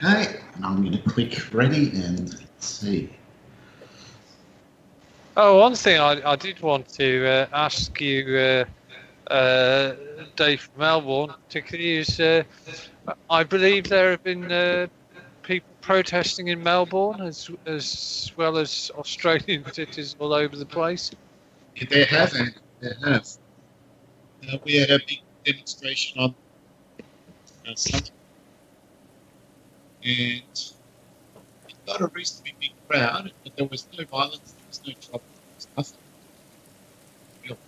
Okay, and I'm going to click ready and let's see. Oh, one thing I did want to ask you, Dave from Melbourne, particularly is I believe there have been people protesting in Melbourne as well as Australian cities all over the place. Yeah, there have, and there have. We had a big demonstration on Sunday, and it got a reasonably big crowd, but there was no violence, there was no trouble, there was nothing real.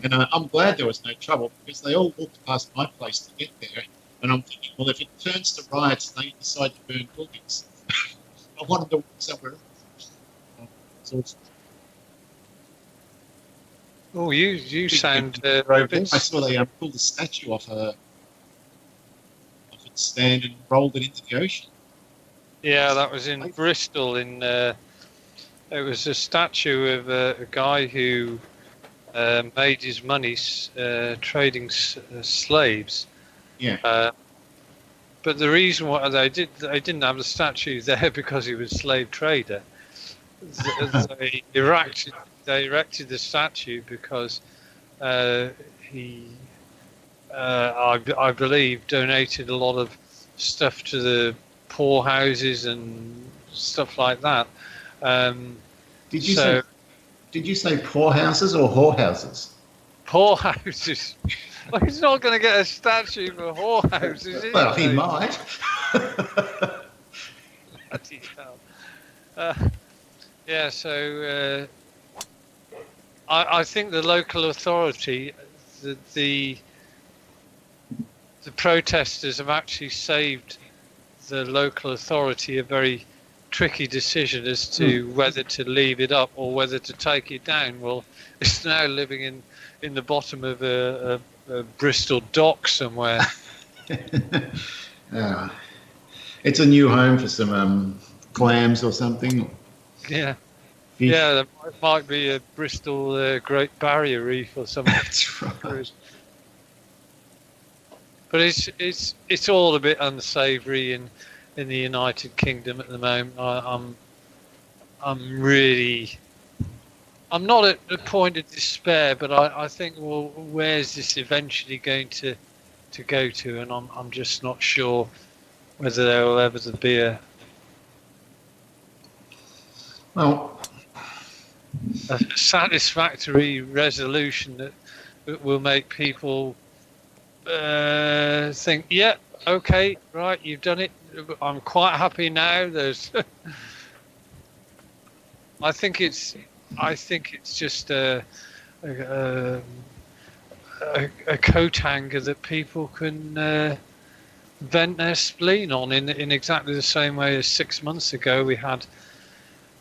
And I'm glad there was no trouble because they all walked past my place to get there. And I'm thinking, well, if it turns to riots and they decide to burn buildings, I want them to walk somewhere else. So it's Oh, you big sound I a bit. saw they pulled a statue off its stand and rolled it into the ocean. Yeah, that was in Bristol. It was a statue of a guy who made his money trading slaves. Yeah. But the reason why they didn't have the statue there because he was a slave trader. They erected the statue because he, I believe, donated a lot of stuff to the poorhouses and stuff like that. Did you say poorhouses or whorehouses? Poorhouses. Well, he's not going to get a statue for whorehouses, is he? Well, he might. Yeah, so I think the local authority, the protesters have actually saved the local authority a very tricky decision as to whether to leave it up or whether to take it down. Well, it's now living in the bottom of a Bristol dock somewhere. It's a new home for some clams or something. Yeah. Fish. Yeah, there might be a Bristol Great Barrier Reef or something. That's right. But it's all a bit unsavoury in the United Kingdom at the moment. I'm not at the point of despair, but I think, well, where's this eventually going to go to? And I'm just not sure whether there will ever be a satisfactory resolution that will make people think, yeah, okay, right, you've done it. I'm quite happy now. I think it's just a coat hanger that people can vent their spleen on in exactly the same way as 6 months ago we had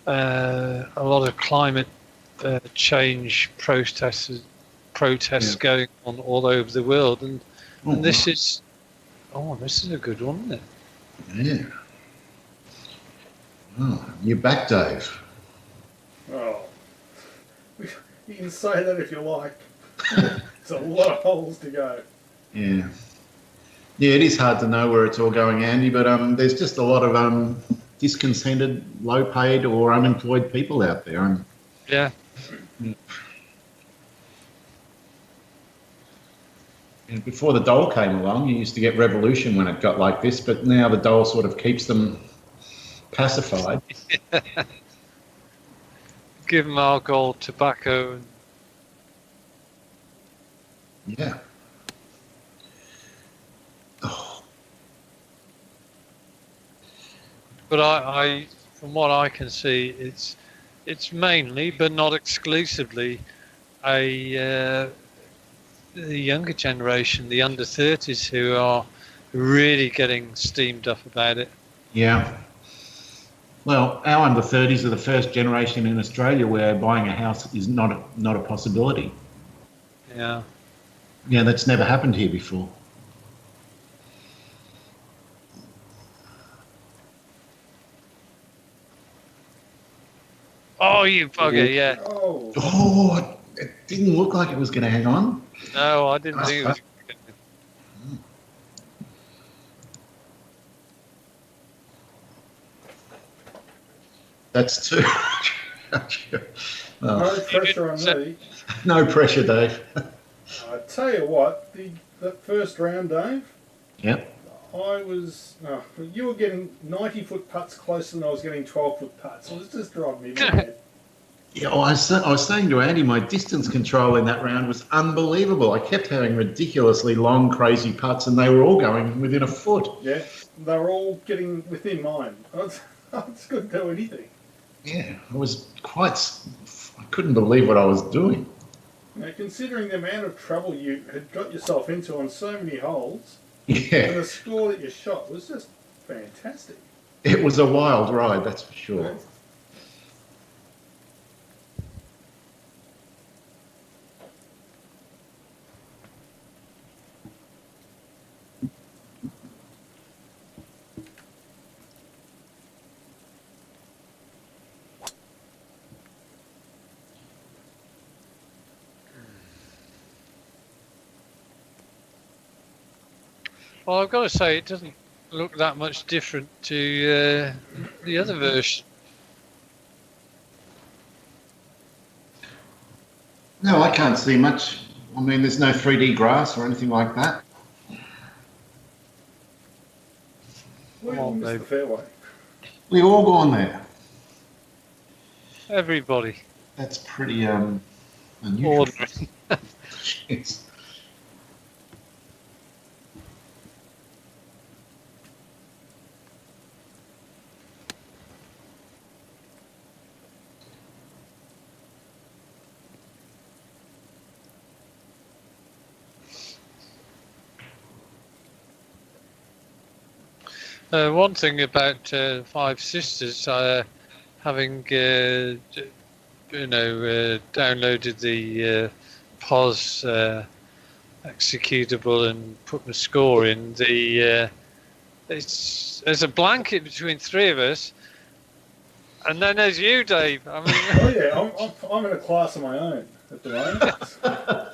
a lot of climate change protests going on all over the world, and this is a good one, isn't it? Yeah. Oh, you're back, Dave. Oh, you can say that if you like. There's a lot of holes to go. Yeah. Yeah, it is hard to know where it's all going, Andy, but there's just a lot of discontented, low-paid or unemployed people out there. Yeah. And before the dole came along, you used to get revolution when it got like this, but now the dole sort of keeps them pacified. Give them alcohol, tobacco. And... Yeah. Oh. But I, from what I can see, it's mainly, but not exclusively, the younger generation, the under 30s, who are really getting steamed up about it. Yeah. Well, our under 30s are the first generation in Australia where buying a house is not a possibility. Yeah. Yeah, that's never happened here before. Oh, you bugger, yeah. Oh, it didn't look like it was going to hang on. No, I didn't think it was. That's too. Oh, No pressure on me. no pressure, Dave. I tell you what, that first round, Dave, Yep. I was. You were getting 90-foot putts closer than I was getting 12-foot putts. It was just driving me mad. Yeah, I was saying to Andy, my distance control in that round was unbelievable. I kept having ridiculously long, crazy putts, and they were all going within a foot. Yeah, they were all getting within mine. I just couldn't do anything. Yeah, I couldn't believe what I was doing. Now, considering the amount of trouble you had got yourself into on so many holes, and Yeah, the score that you shot was just fantastic. it was a wild ride, that's for sure. Well, I've got to say, it doesn't look that much different to the other version. No, I can't see much. I mean, there's no 3D grass or anything like that. We all missed the fairway. We've all gone there. Everybody. That's pretty unusual. Ordinary. Yes. One thing about Five Sisters, having downloaded the POS executable and put my score in, there's a blanket between three of us, and then there's you, Dave. I mean, Oh yeah, I'm in a class of my own at the moment.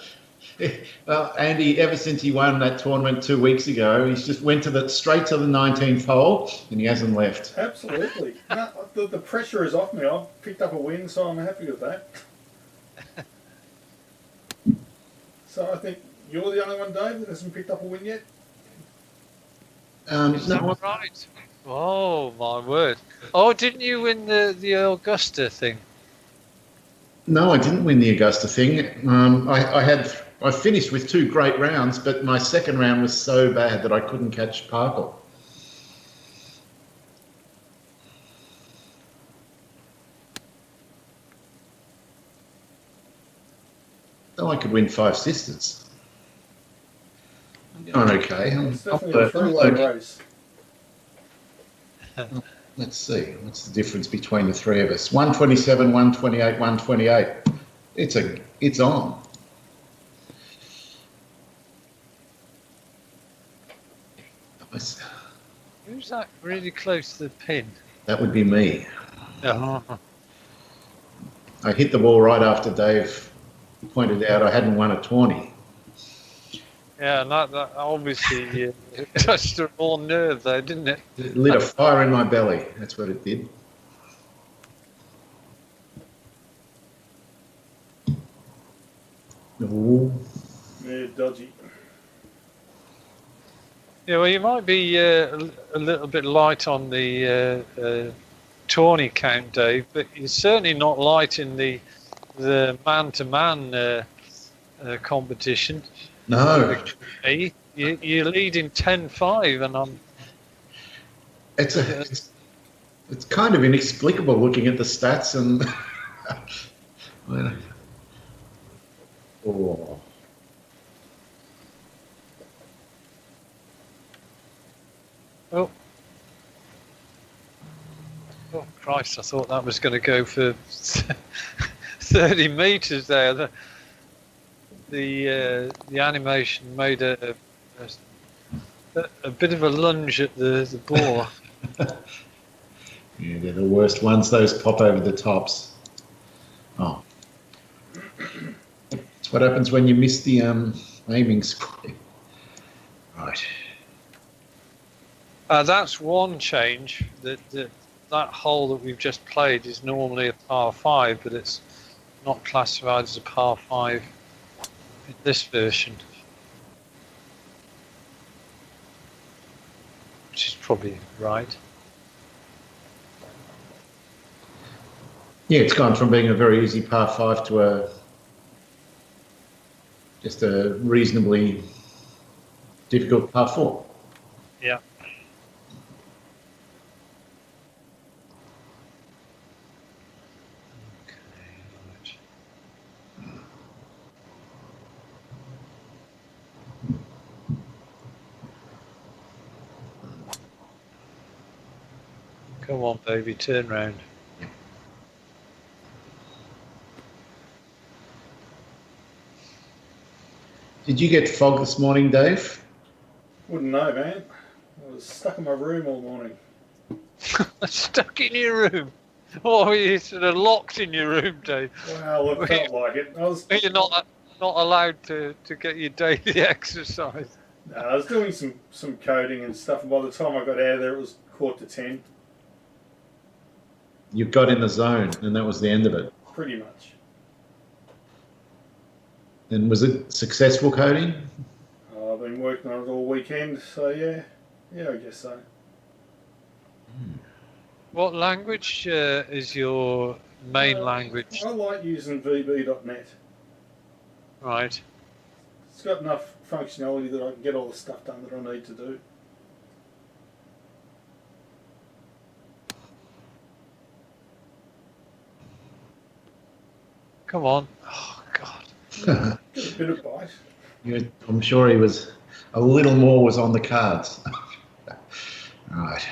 Well, Andy, ever since he won that tournament 2 weeks ago, he's just went straight to the 19th hole, and he hasn't left. Absolutely. No, the pressure is off me. I've picked up a win, so I'm happy with that. So I think you're the only one, Dave, that hasn't picked up a win yet. is that No, right? Oh my word! Oh, didn't you win the Augusta thing? no, I didn't win the Augusta thing. I finished with 2 great rounds, but my second round was so bad that I couldn't catch Pebble. So I could win Five Sisters. I'm doing okay. It's definitely a three-way race. Let's see. What's the difference between the three of us? 127, 128, 128. It's on. Who's that really close to the pin? That would be me. Oh. I hit the ball right after Dave pointed out I hadn't won a tourney. Yeah, and that obviously touched a raw nerve there, didn't it? It lit a fire in my belly. That's what it did. Ooh. Yeah, dodgy. Yeah, well, you might be a little bit light on the tourney count, Dave, but you're certainly not light in the man-to-man competition. No. You're leading 10-5, and I'm. It's kind of inexplicable looking at the stats and. Oh. Oh. Oh Christ! I thought that was going to go for 30 meters there. The animation made a bit of a lunge at the ball. Yeah, they're the worst ones. Those pop over the tops. Oh. That's what happens when you miss the aiming square. Right. That's one change that that hole that we've just played is normally a par 5, but it's not classified as a par 5 in this version, which is probably right. Yeah, it's gone from being a very easy par 5 to just a reasonably difficult par 4. Yeah. Come on, baby, turn round. Did you get fog this morning, Dave? Wouldn't know, man. I was stuck in my room all morning. Stuck in your room? Oh, you're sort of locked in your room, Dave. Well, it felt like it. You're not allowed to get your daily exercise. No, I was doing some coding and stuff, and by the time I got out of there, it was 9:45. You got in the zone, and that was the end of it. Pretty much. And was it successful coding? I've been working on it all weekend, so yeah, I guess so. What language is your main language? I like using VB.net. Right. It's got enough functionality that I can get all the stuff done that I need to do. Come on. Oh, God. Get a bit of bite. Yeah, I'm sure he was. A little more was on the cards. Right.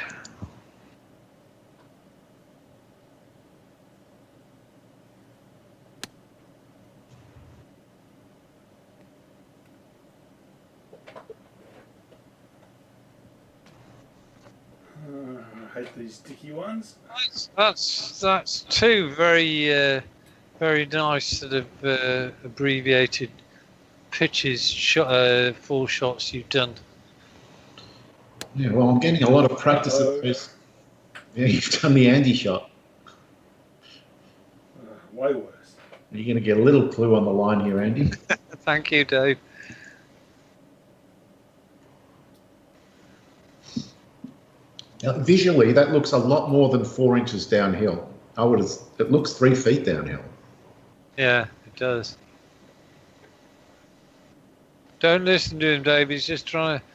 I hate these sticky ones. That's two very very nice sort of abbreviated pitches, full shots you've done. Yeah, well, I'm getting a lot of practice at those. Yeah, you've done the Andy shot. Way worse. You're going to get a little clue on the line here, Andy. Thank you, Dave. Now, visually, that looks a lot more than 4 inches downhill. It looks 3 feet downhill. Yeah, it does. Don't listen to him, Dave. He's just trying to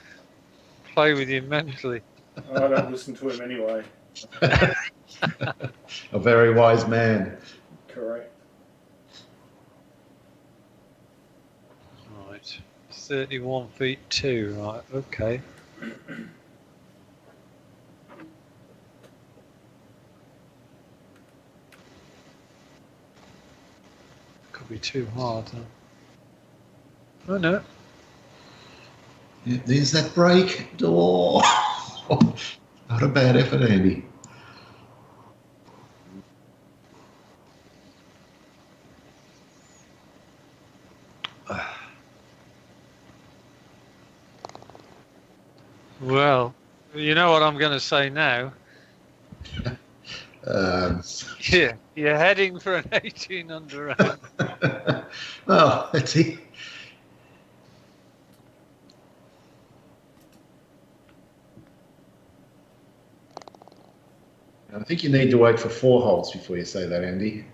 play with you mentally. I don't listen to him anyway. A very wise man. Correct. Right. 31 feet 2. Right. Okay. Could be too hard. Huh? Oh no. Yeah, there's that break. Oh, not a bad effort, Andy. Well, you know what I'm going to say now. Yeah, you're heading for an 18 under round. Well, let's see. I think you need to wait for 4 holes before you say that, Andy.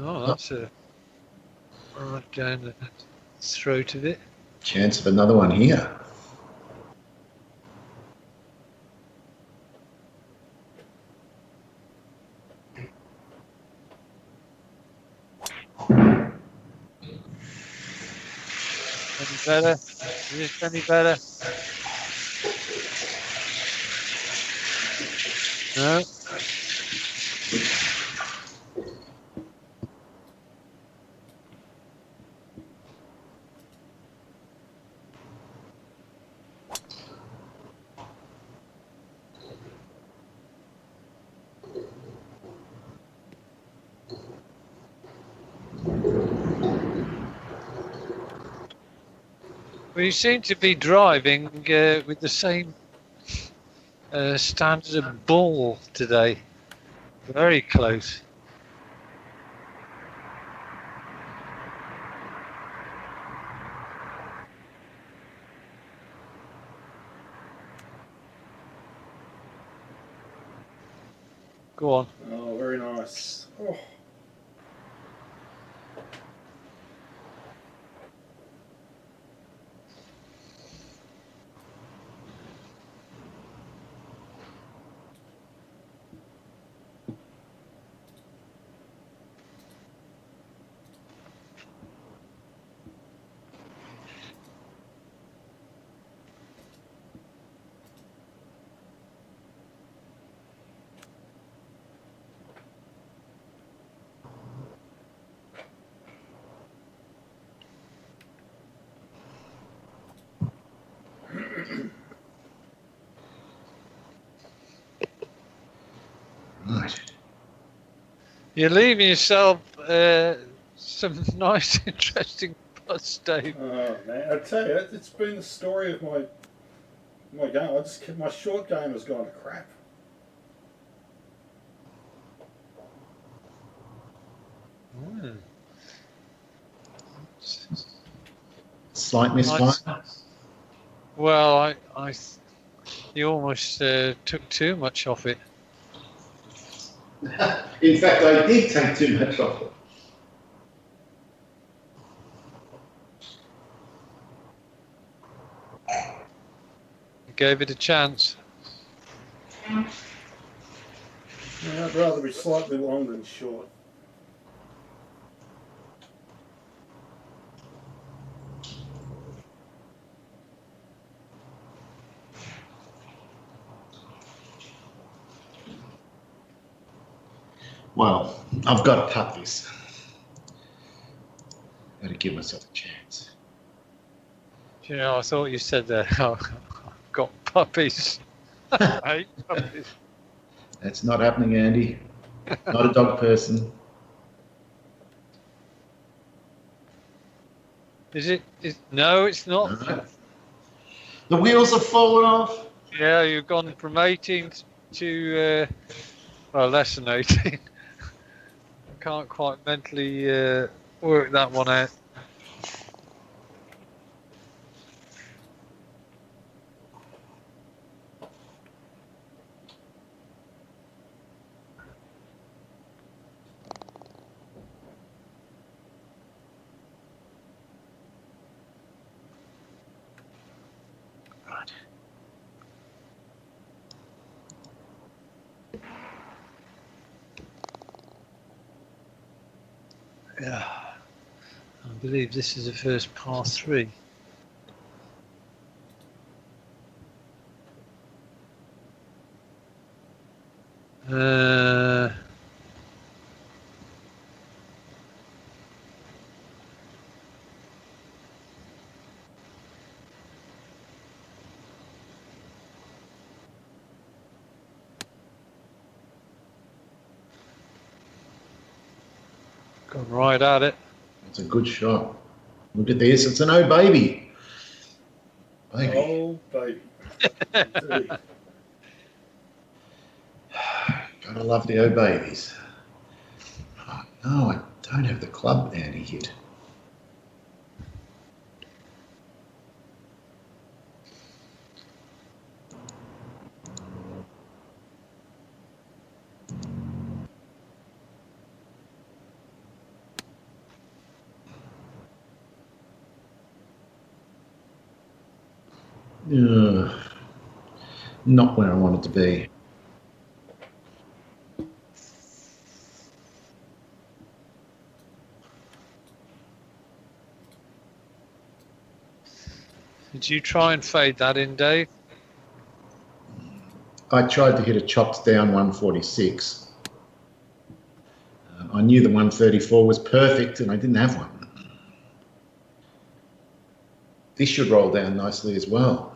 Oh, that's a right down the throat of it. Chance of another one here. Any better? Is this any better? No. We seem to be driving with the same standard of ball today. Very close. Go on. Oh, very nice. Oh. Right. You're leaving yourself some nice, interesting putts, Dave. Oh man, I tell you, it's been the story of my game. My short game has gone to crap. Hmm. Slight misfire. Well, you almost took too much off it. In fact, I did take too much off it. You gave it a chance. Yeah, I'd rather be slightly long than short. Well, I've got to cut this. Got to give myself a chance. You know, I thought you said that. I've got puppies. I hate puppies. That's not happening, Andy. Not a dog person. No, it's not. No. The wheels have fallen off. Yeah, you've gone from 18 to less than 18. I can't quite mentally work that one out. Right. Yeah, I believe this is the first par 3. Gone right at it. It's a good shot. Look at this. It's an oh baby. Baby. Oh, baby. Indeed. Gotta love the oh babies. Oh, no, I don't have the club Andy hit. Not where I wanted to be. Did you try and fade that in, Dave? I tried to hit a chopped down 146. I knew the 134 was perfect and I didn't have one. This should roll down nicely as well.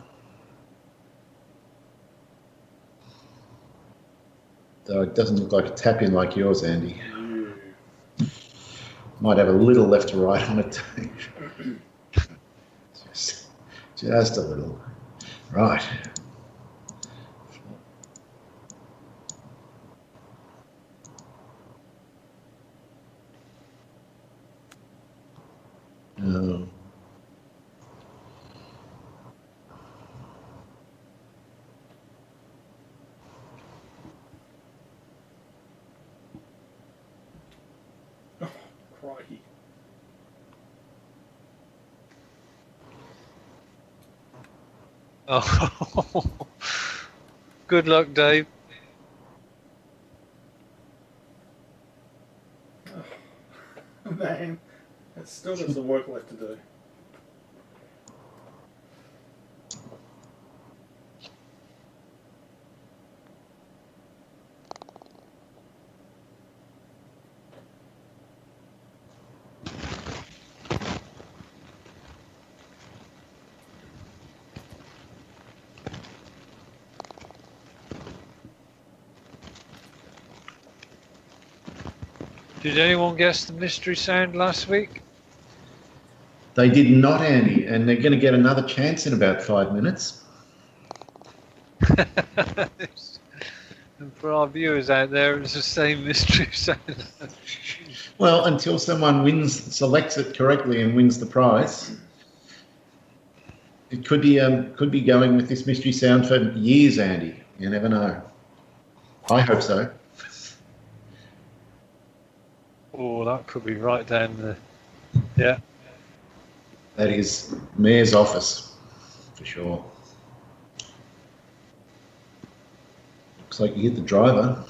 Though it doesn't look like a tap in like yours, Andy. Might have a little left to right on it. Just a little. Right. Um, Oh, crikey. Oh, good luck, Dave. Man, it's still got some work left to do. Did anyone guess the mystery sound last week? they did not, Andy, and they're going to get another chance in about 5 minutes. And for our viewers out there, it's the same mystery sound. Well, until someone selects it correctly and wins the prize. It could be going with this mystery sound for years, Andy. You never know. I hope so. Oh, that could be right down the. Yeah. That is Mayor's office, for sure. Looks like you hit the driver.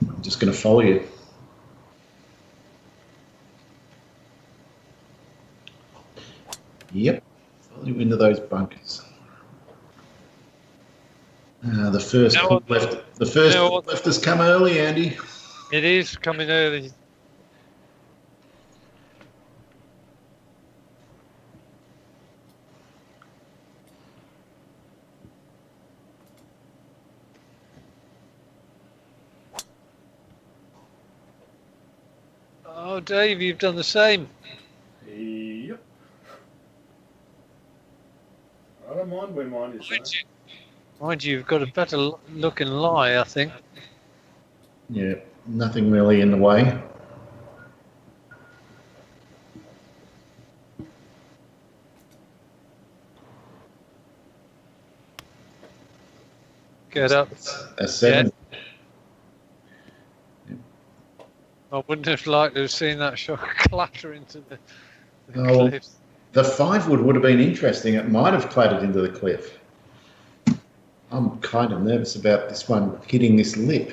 I'm just going to follow you. Yep, follow you into those bunkers. The first clip left. The first clip left has come early, Andy. It is coming early. Oh, Dave, you've done the same. Yep. I don't mind where mine is, though. Mind you, you've got a better looking lie, I think. Yeah, nothing really in the way. Get up. A 7. I wouldn't have liked to have seen that shot clatter into the Oh, cliffs. the 5 wood have been interesting. It might have clattered into the cliff. I'm kind of nervous about this one hitting this lip.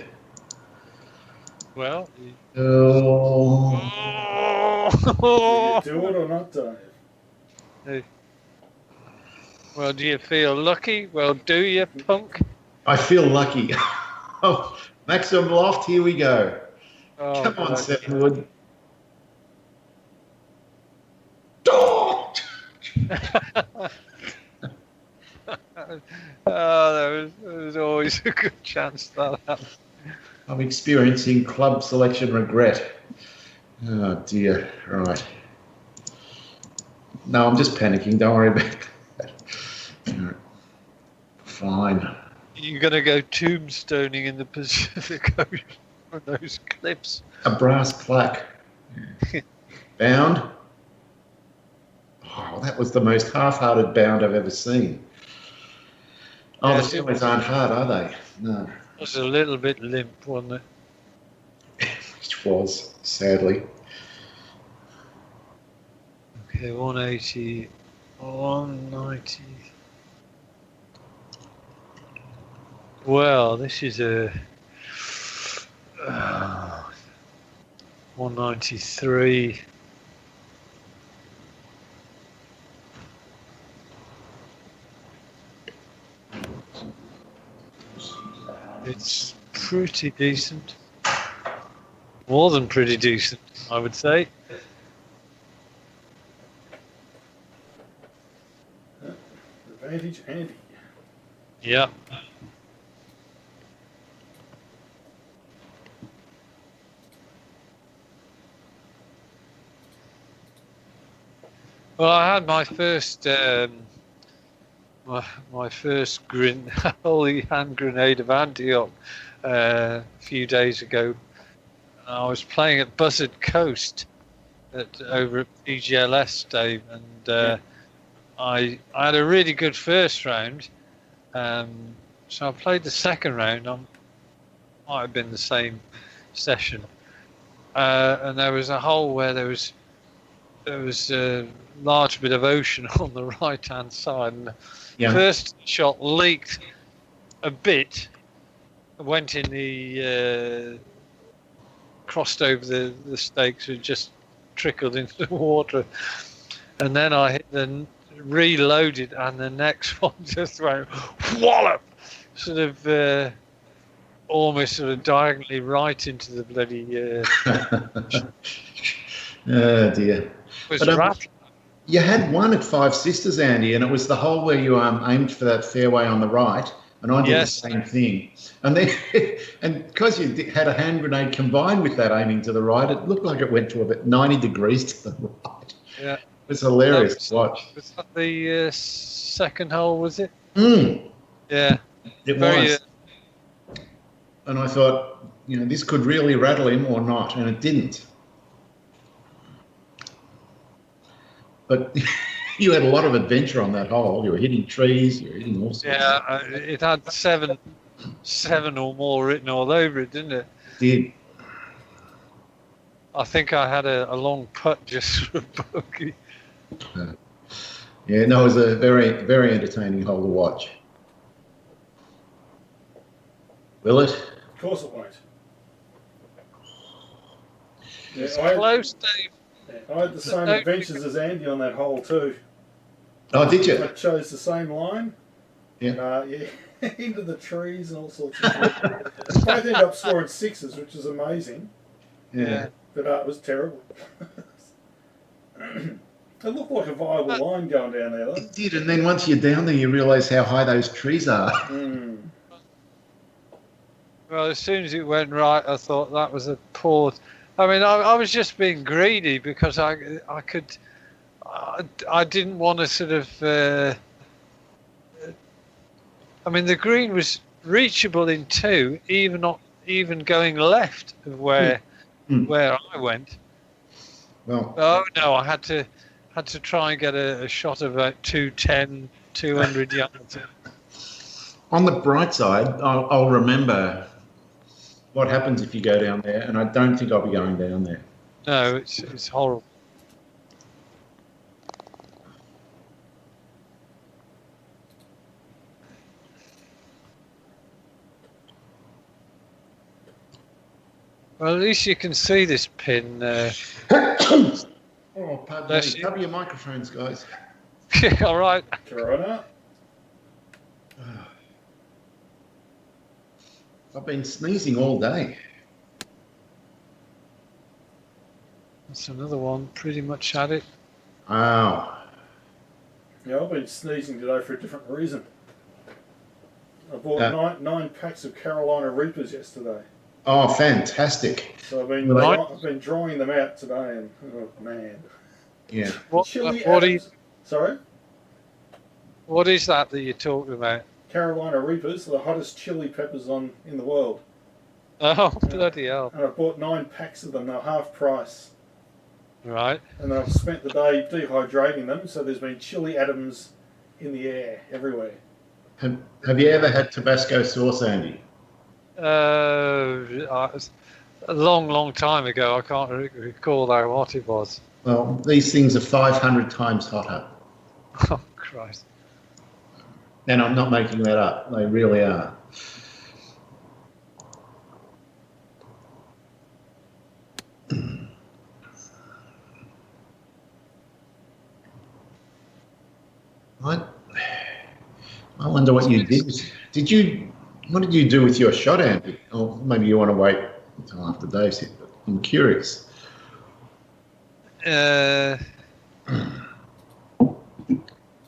Well. Oh. Do you do it or not, Dave? Well, do you feel lucky? Well, do you, punk? I feel lucky. Oh, maximum loft, here we go. Oh, Come on, God. 7 wood. Oh! Oh, there was always a good chance that happened. I'm experiencing club selection regret. Oh dear, right. No, I'm just panicking, don't worry about that. Right. Fine. You're going to go tombstoning in the Pacific Ocean on those cliffs. A brass plaque. Bound. Oh, that was the most half-hearted bound I've ever seen. Oh, Yes, the fairways aren't hard, are they? No. It was a little bit limp, wasn't it? Which was, sadly. Okay, 180, 190. Well, this is a 193. It's pretty decent. More than pretty decent, I would say. Advantage Andy. Yeah. Well, I had my first my first holy hand grenade of Antioch a few days ago. I was playing at Buzzard Coast over at PGLS, Dave, and I had a really good first round. So I played the second round. Might have been the same session, and there was a hole where there was a large bit of ocean on the right hand side, and the first shot leaked a bit, went in the crossed over the stakes, and just trickled into the water, and then I hit reloaded, and the next one just went wallop, sort of almost sort of diagonally right into the bloody Oh dear. was But rattling. you had one at Five Sisters, Andy, and it was the hole where you aimed for that fairway on the right, and I did the same thing. And then, and because you had a hand grenade combined with that aiming to the right, it looked like it went to about 90 degrees to the right. Yeah, it was hilarious to watch. Was that the second hole? Was it? Mm, Yeah, it was. And I thought, this could really rattle him or not, and it didn't. But you had a lot of adventure on that hole. You were hitting trees, you were hitting all sorts. Yeah, it had seven or more written all over it, didn't it? It did. I think I had a long putt just for bogey. Yeah, no, it was a very, very entertaining hole to watch. Will it? Of course it won't. Yeah, It's close, Dave. I had the same adventures as Andy on that hole too. Oh, did you? I chose the same line. Yeah. And, into the trees and all sorts of shit. Both ended up scoring sixes, which is amazing. Yeah. But it was terrible. It looked like a viable line going down there, though. It did, and then once you're down there, you realise how high those trees are. Mm. Well, as soon as it went right, I thought that was a poor. I mean, I was just being greedy because I didn't want to sort of. I mean, the green was reachable in two, even going left of where I went. Well. Oh no, I had to try and get a shot of about 210, 200 yards. On the bright side, I'll remember what happens if you go down there, and I don't think I'll be going down there. No, it's horrible. Well, at least you can see this pin. Oh, pardon me. Cover your microphones, guys. All right. Corona. I've been sneezing all day. That's another one. Pretty much had it. Wow. Yeah, I've been sneezing today for a different reason. I bought nine packs of Carolina Reapers yesterday. Oh, fantastic. So I've been drawing them out today, and oh man. Yeah. What are you, sorry? What is that you're talking about? Carolina Reapers, the hottest chili peppers in the world. Oh, bloody hell. And I bought 9 packs of them, they're half price. Right. And then I've spent the day dehydrating them, so there's been chili atoms in the air everywhere. Have you ever had Tabasco sauce, Andy? A long time ago. I can't recall how hot it was. Well, these things are 500 times hotter. Oh, Christ. And I'm not making that up. They really are. I wonder what you did. What did you do with your shot, Andy? Or maybe you want to wait until after Dave's hit, but I'm curious.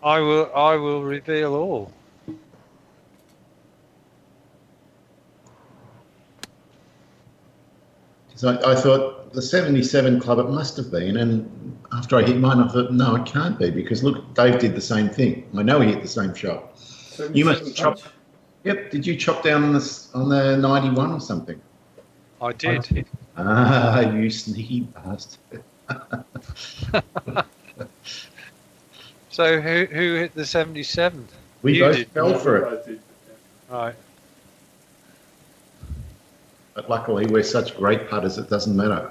I will reveal all. So I thought the 77 club, it must have been. And after I hit mine, I thought, no, it can't be because look, Dave did the same thing. I know he hit the same shot. 77 You must chop. punch. Yep. Did you chop down on the 91 or something? I did. Ah, you sneaky bastard. So who hit the 77? We You both did. fell No, for we it. both did. Right. But luckily, we're such great putters, it doesn't matter.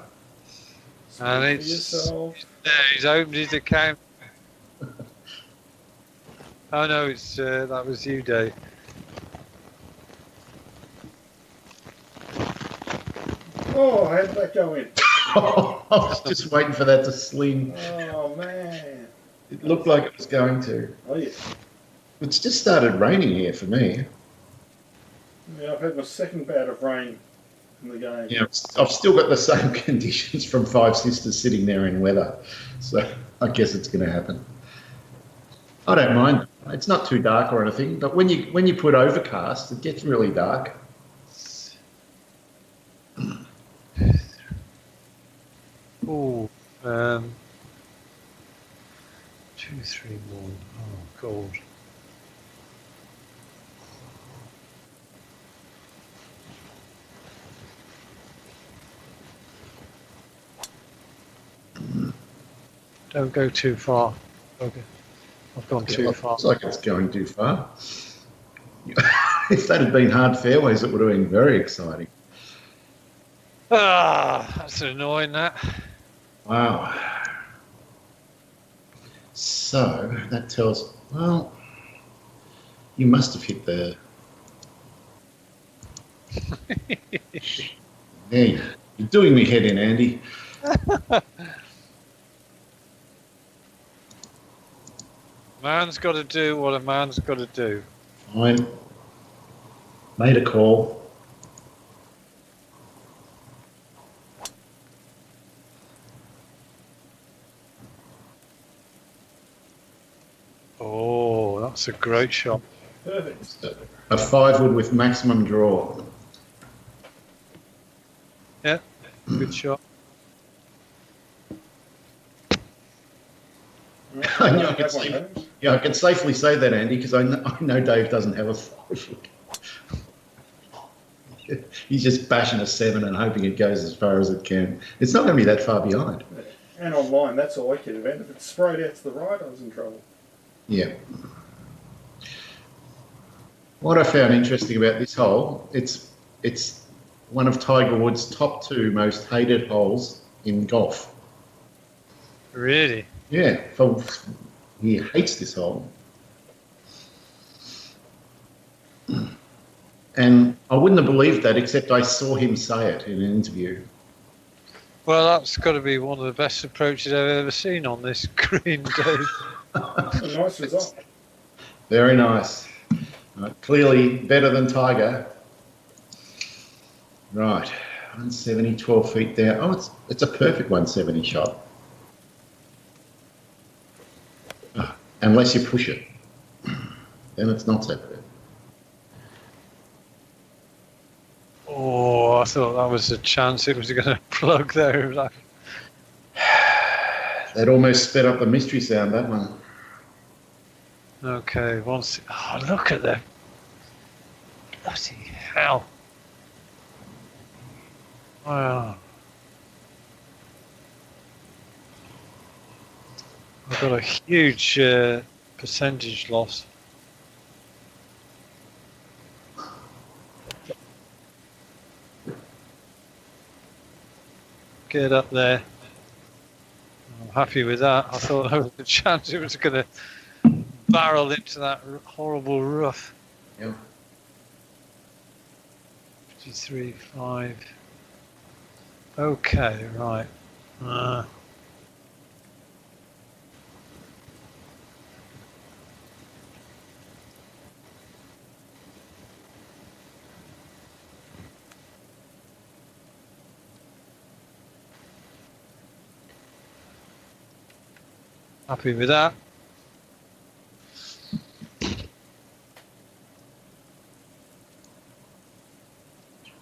Speak And for it's yourself. there. He's opened his account. Oh no, it's that was you, Dave. Oh, how did that go in? I was just waiting for that to sling. Oh, man. It looked like it was going to. Oh, yeah. It's just started raining here for me. Yeah, I've had my second bout of rain in the game. Yeah, I've still got the same conditions from Five Sisters sitting there in weather. So I guess it's going to happen. I don't mind. It's not too dark or anything, but when you put overcast, it gets really dark. Oh, 2, 3, 1. Oh God. Don't go too far. Okay. I've gone too far. Looks like it's going too far. If that had been hard fairways, it would have been very exciting. Ah, that's annoying. That. Wow. So that tells, well, you must have hit the. There, you're doing me head in, Andy. Man's got to do what a man's got to do. Fine. Made a call. Oh, that's a great shot. Perfect. A 5-wood with maximum draw. Yeah, good shot. I know, Have one, Holmes. Yeah, I can safely say that, Andy, because I know Dave doesn't have a 5-wood. He's just bashing a 7 and hoping it goes as far as it can. It's not going to be that far behind. And online, that's all I could have. If it sprayed out to the right, I was in trouble. Yeah. What I found interesting about this hole, it's one of Tiger Woods' top 2 most hated holes in golf. Really? Yeah, he hates this hole. And I wouldn't have believed that, except I saw him say it in an interview. Well, that's got to be one of the best approaches I've ever seen on this green, Dave. A nice result. Very nice. Clearly better than Tiger. Right, 170, 12 feet there. Oh, it's a perfect 170 shot. Unless you push it. Then it's not so good. Oh, I thought that was a chance it was going to plug there. Like, That almost sped up the mystery sound, that one. okay, once. Oh, look at that. Bloody hell. Wow. I've got a huge percentage loss. Get up there. I'm happy with that. I thought there was a chance it was going to barrel into that horrible rough. Yeah. 53.5. Okay, right. Happy with that.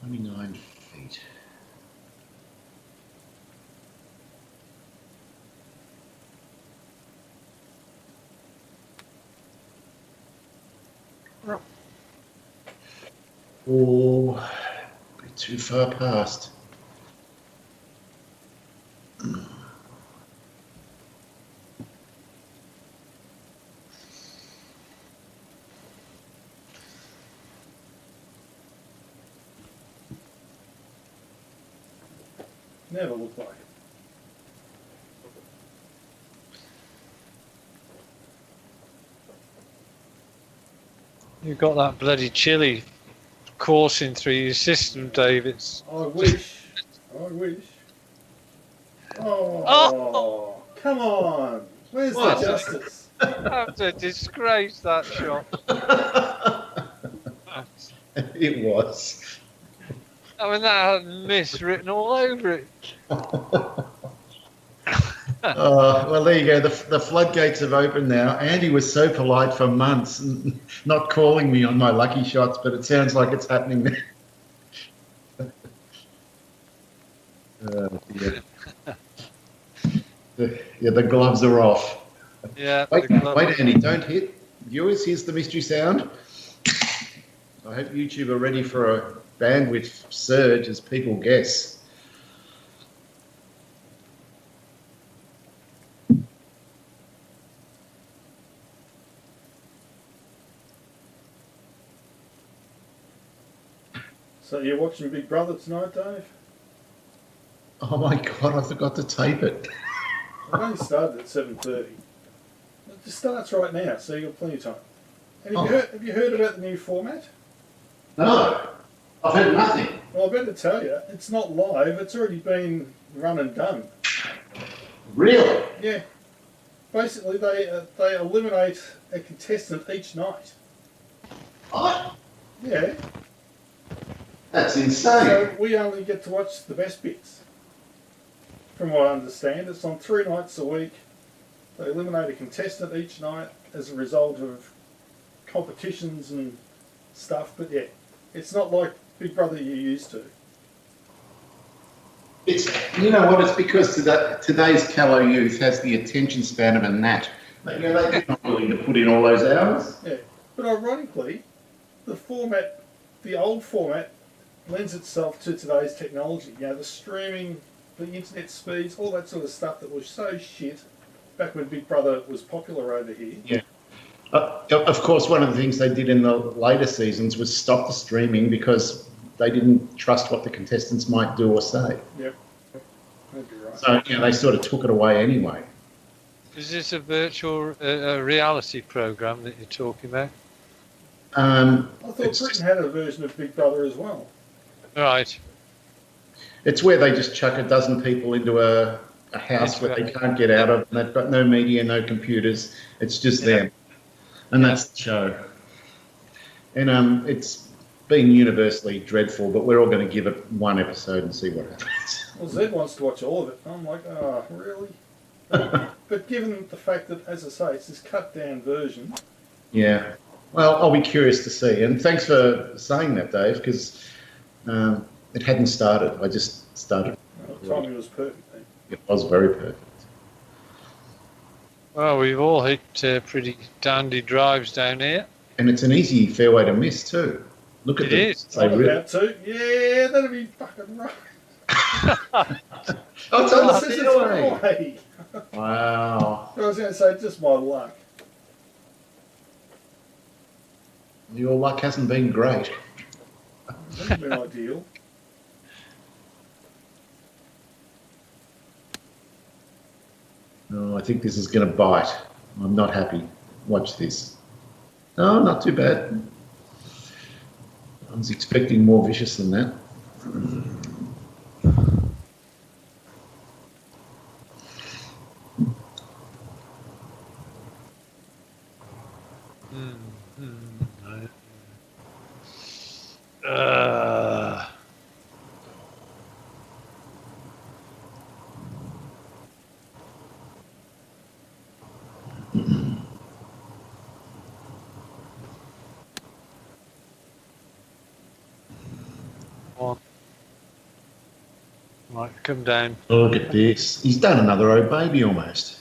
$29 feet. Oh, a bit too far past. Never looked like it. You've got that bloody chili coursing through your system, David. I wish. I wish. Oh, Oh, come on. Where's What? the justice? that's a disgrace, that shot. It was. I mean, that had miss written all over it. Well, there you go. The floodgates have opened now. Andy was so polite for months, not calling me on my lucky shots, but it sounds like it's happening now. Dear. The gloves are off. Yeah. Wait, Andy, don't hit. Viewers, here's the mystery sound. I hope YouTube are ready for a bandwidth surge as people guess. So you're watching Big Brother tonight, Dave? Oh my God, I forgot to tape it. It only started at 7:30. It just starts right now, so you've got plenty of time. And have you heard about the new format? No, I've heard nothing. Well, I better tell you, it's not live. It's already been run and done. Really? Yeah. Basically, they eliminate a contestant each night. What? Yeah. That's insane. So we only get to watch the best bits. From what I understand, it's on 3 nights a week. They eliminate a contestant each night as a result of competitions and stuff. But yeah, it's not like Big Brother you're used to. It's, you know what, it's because today's callow youth has the attention span of a gnat. They're not willing to put in all those hours. Yeah. But ironically, the old format lends itself to today's technology. You know, the streaming, the internet speeds, all that sort of stuff that was so shit back when Big Brother was popular over here. Yeah. Of course, one of the things they did in the later seasons was stop the streaming because they didn't trust what the contestants might do or say. Yep. That'd be right. So, they sort of took it away anyway. Is this a virtual reality program that you're talking about? I thought Britain had a version of Big Brother as well. Right. It's where they just chuck a dozen people into a house where they can't get out of, and they've got no media, no computers. It's just them. And that's the show. And it's been universally dreadful, but we're all going to give it one episode and see what happens. Well, Zed wants to watch all of it. I'm like, oh, really? But given the fact that, as I say, it's this cut-down version. Yeah. Well, I'll be curious to see. And thanks for saying that, Dave, because it hadn't started. I just started. Well, the timing was perfect then. It was very perfect. Well, we've all hit pretty dandy drives down here. And it's an easy fairway to miss, too. Look at It them. is. I'm about to. Yeah, that'd be fucking right. Oh, it's on the fairway. Wow. I was going to say, just my luck. Your luck hasn't been great. That'd been ideal. No, I think this is going to bite. I'm not happy. Watch this. No, not too bad. I was expecting more vicious than that. Right, come down. Look at this. He's done another old baby almost.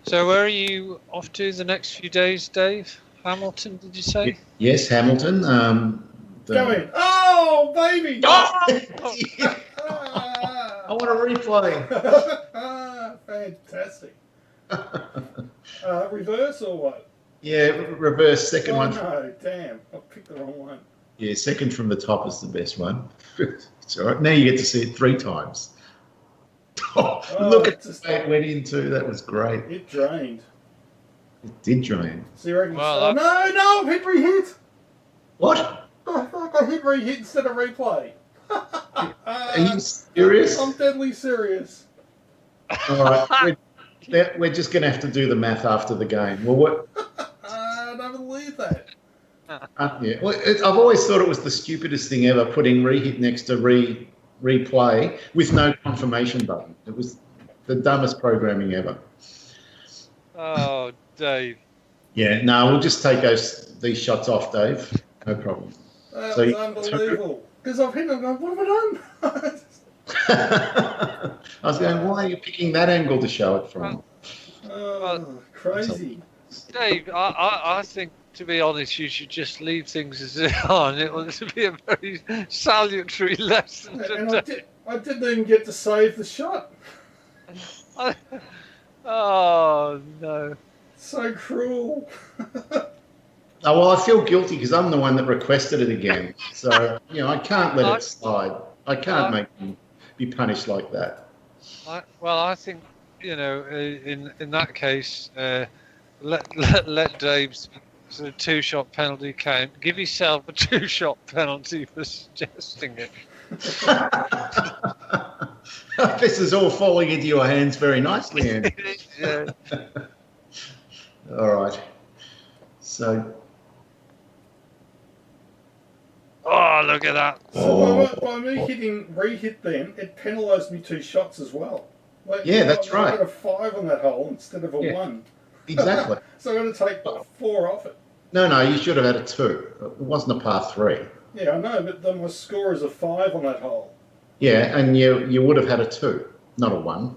So where are you off to the next few days, Dave? Hamilton, did you say? Yes, Hamilton. Go in. Oh, baby! Oh! Oh, I want a replay. Fantastic. Reverse or what? Yeah, reverse second Oh one. no, damn! I picked the wrong one. Yeah, second from the top is the best one. It's all right. Now you get to see it 3 times. Oh, look at the way it went into. That was great. It drained. It did drain. So you reckon? Well, Oh no! I've hit re-hit. What? Oh fuck! I hit re-hit instead of replay. Are you serious? I'm deadly serious. All right. We're just going to have to do the math after the game. Well, what? I don't believe that. Yeah. Well, I've always thought it was the stupidest thing ever, putting re-hit next to replay with no confirmation button. It was the dumbest programming ever. oh, Dave. Yeah. No, we'll just take these shots off, Dave. No problem. That So was unbelievable. Because I've hit it and I'm going, what have I done? I was going, why are you picking that angle to show it from? Oh, crazy. Dave, I think, to be honest, you should just leave things as they are, and it will be a very salutary lesson. And I didn't even get to save the shot. Oh, no. So cruel. Oh, well, I feel guilty because I'm the one that requested it again. So, I can't let it slide. I can't make him be punished like that. I think, in that case, let Dave's sort of 2-shot penalty count. Give yourself a 2-shot penalty for suggesting it. This is all falling into your hands very nicely, Andy. Yeah. All right. So. Oh, look at that. So by me hitting re-hit then, it penalised me 2 shots as well. That's right. I got a 5 on that hole instead of a 1. Exactly. So I'm going to take 4 off it. No, you should have had a 2. It wasn't a par 3. Yeah, I know, but then my score is a 5 on that hole. Yeah, and you would have had a 2, not a 1.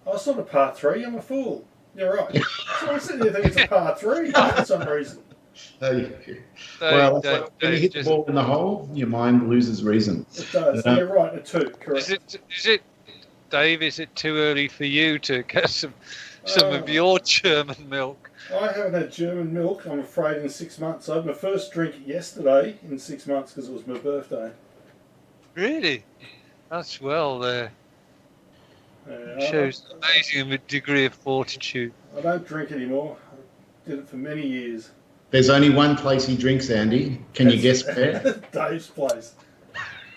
Oh, it's not a par 3, I'm a fool. You're right. So I'm sitting here thinking it's a par 3 for some reason. Well, when you hit the ball in the hole, your mind loses reason. It does. You're right, a 2, correct. Is it, Dave, is it too early for you to get some of your German milk? I haven't had German milk, I'm afraid, in 6 months. I had my first drink yesterday in 6 months because it was my birthday. Really? That's shows an amazing degree of fortitude. I don't drink anymore. I did it for many years. There's only one place he drinks, Andy. Can you guess where? Dave's place.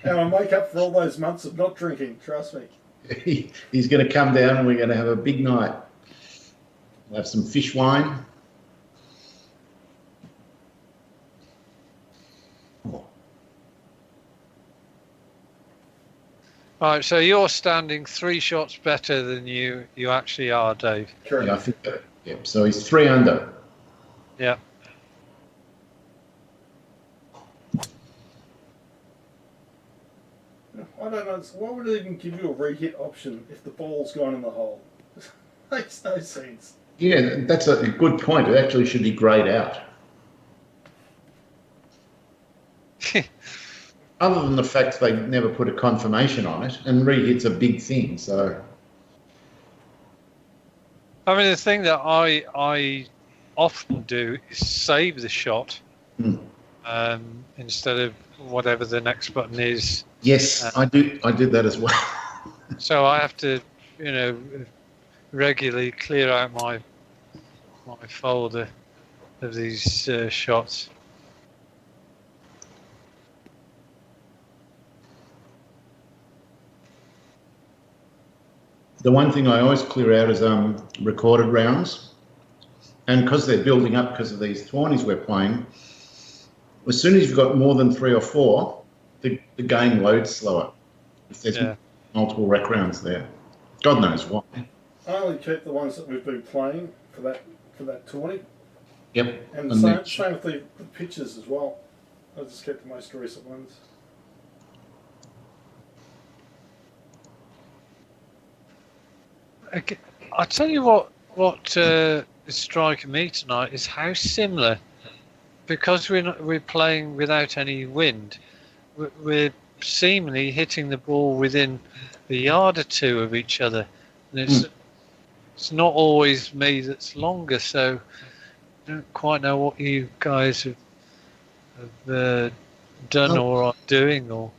And I make up for all those months of not drinking, trust me. He's going to come down and we're going to have a big night. We'll have some fish wine. Right, so you're standing 3 shots better than you actually are, Dave. Correct. Yeah, I think that. Yeah. So he's 3 under. Yeah. I don't know. Why would it even give you a re-hit option if the ball's gone in the hole? Makes no sense. Yeah, that's a good point. It actually should be greyed out. Other than the fact they never put a confirmation on it, and re-hit's a big thing. So, I mean, the thing that I often do is save the shot instead of whatever the next button is. Yes, I did that as well. So I have to, regularly clear out my folder of these shots. The one thing I always clear out is recorded rounds, and because they're building up because of these tourneys we're playing, as soon as you've got more than 3 or 4, the game loads slower. If there's multiple rec rounds there, God knows why. I only keep the ones that we've been playing for that tourney. Yep. And the same with the pictures as well. I just kept the most recent ones. I tell you what is striking me tonight is how similar, because we're playing without any wind. We're seemingly hitting the ball within a yard or two of each other, and it's not always me that's longer. So I don't quite know what you guys have done Well, or are doing, or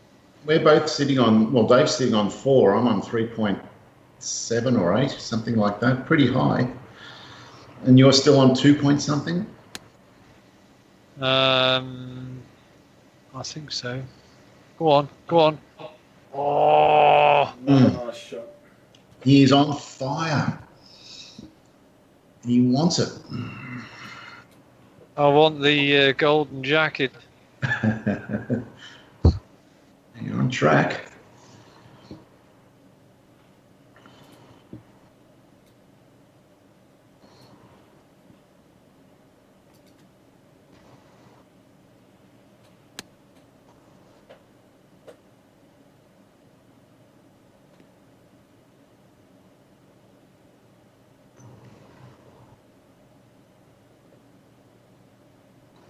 we're both sitting on, well, Dave's sitting on 4. I'm on 3.7 or 8, something like that. Pretty high. And you're still on 2 point something? I think so. Go on, go on. Oh, Another nice shot. He is on fire. He wants it. I want the golden jacket. You're on track.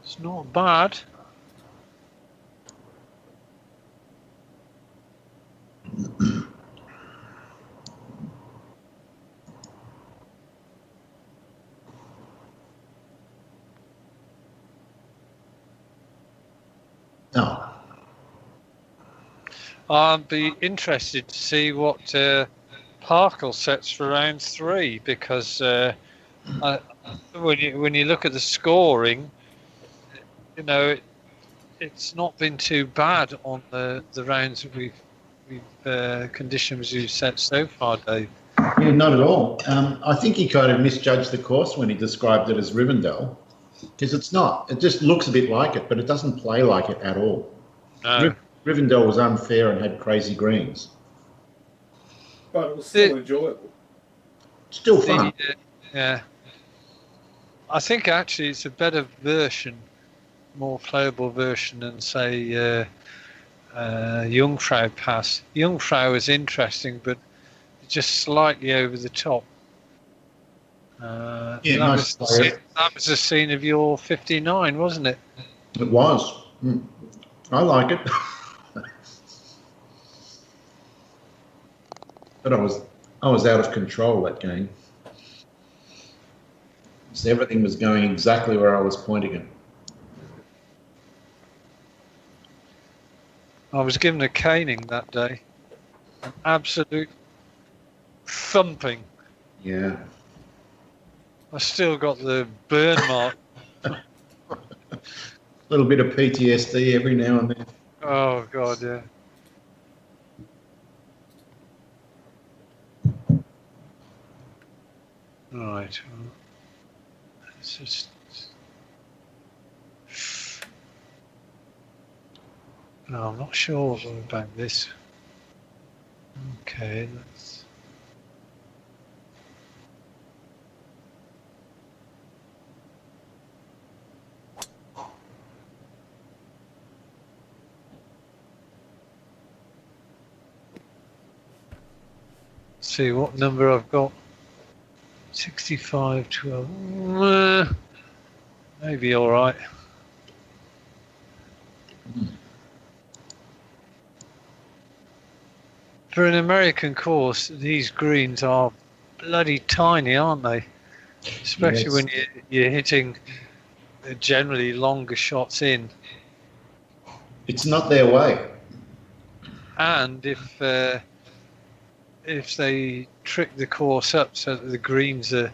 It's not bad. Oh, I'd be interested to see what Parkle sets for round 3, because when you look at the scoring, you know it's not been too bad on the rounds that we've conditions we've set so far, Dave. yeah, not at all. I think he kind of misjudged the course when he described it as Rivendell, because it's not. It just looks a bit like it, but it doesn't play like it at all. No. Rivendell was unfair and had crazy greens. But it was still enjoyable. Still fun. Yeah. I think actually it's a better version, more playable version than, say, Jungfrau Pass. Jungfrau is interesting, but just slightly over the top. Yeah, that, nice was that was the scene of your 59, wasn't it? It was. I like it. But I was out of control that game. So everything was going exactly where I was pointing it. I was given a caning that day. An absolute thumping. Yeah. I still got the burn mark. A little bit of PTSD every now and then. Oh, God, yeah. Right. Well, let's just... No, I'm not sure about this. Okay, let's... see what number I've got. 65, 12. Maybe all right. For an American course, these greens are bloody tiny, aren't they? Especially Yes. when you're hitting generally longer shots in. It's not their way. And if they trick the course up so that the greens are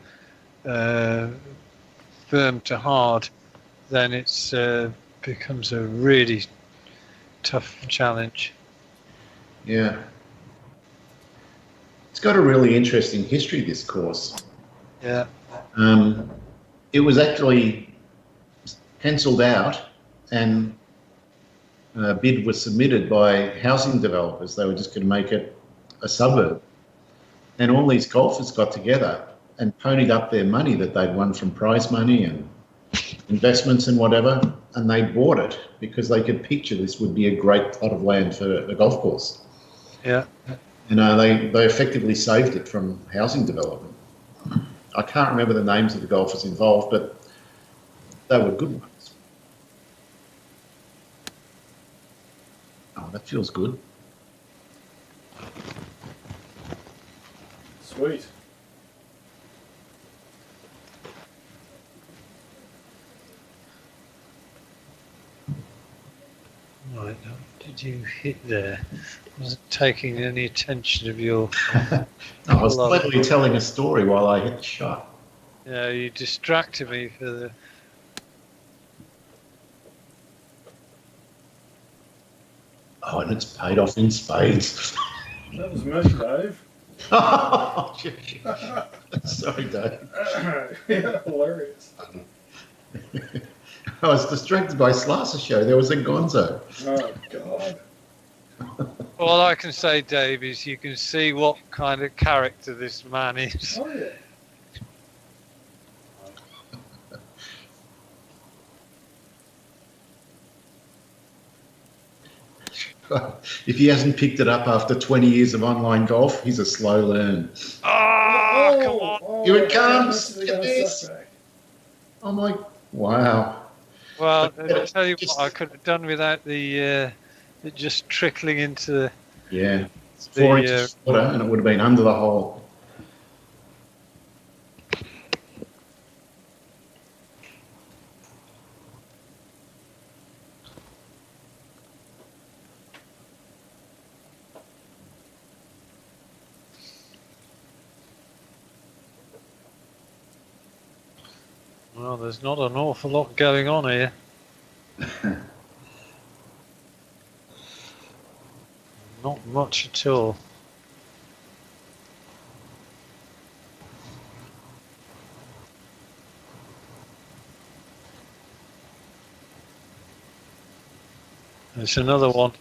firm to hard, then it's becomes a really tough challenge. Yeah. It's got a really interesting history, this course. Yeah. It was actually penciled out and a bid was submitted by housing developers. They were just going to make it a suburb. And all these golfers got together and ponied up their money that they'd won from prize money and investments and whatever, and they bought it because they could picture this would be a great plot of land for a golf course. Yeah. You know, they effectively saved it from housing development. I can't remember the names of the golfers involved, but they were good ones. Oh, that feels good. Sweet. Right, now, did you hit there? Wasn't taking any attention of your. No, I was club. cleverly telling a story while I hit the shot. Yeah, you distracted me for the. Oh, and it's paid off in spades. That was me, Dave. Oh, sorry, Dave. Yeah, hilarious. I was distracted by Slicer Show. There was a Gonzo. Oh, God. All I can say, Dave, is you can see what kind of character this man is. Oh, yeah. If he hasn't picked it up after 20 years of online golf, he's a slow learn. Oh, come on. Oh, Here it how comes. much is it Look gonna at this. suck back? Oh my, wow. Well, But I'll tell you just- what, I could have done without the it just trickling into Yeah, the. 4 inches shorter and it would have been under the hole. Well, there's not an awful lot going on here. Not much at all. There's another one.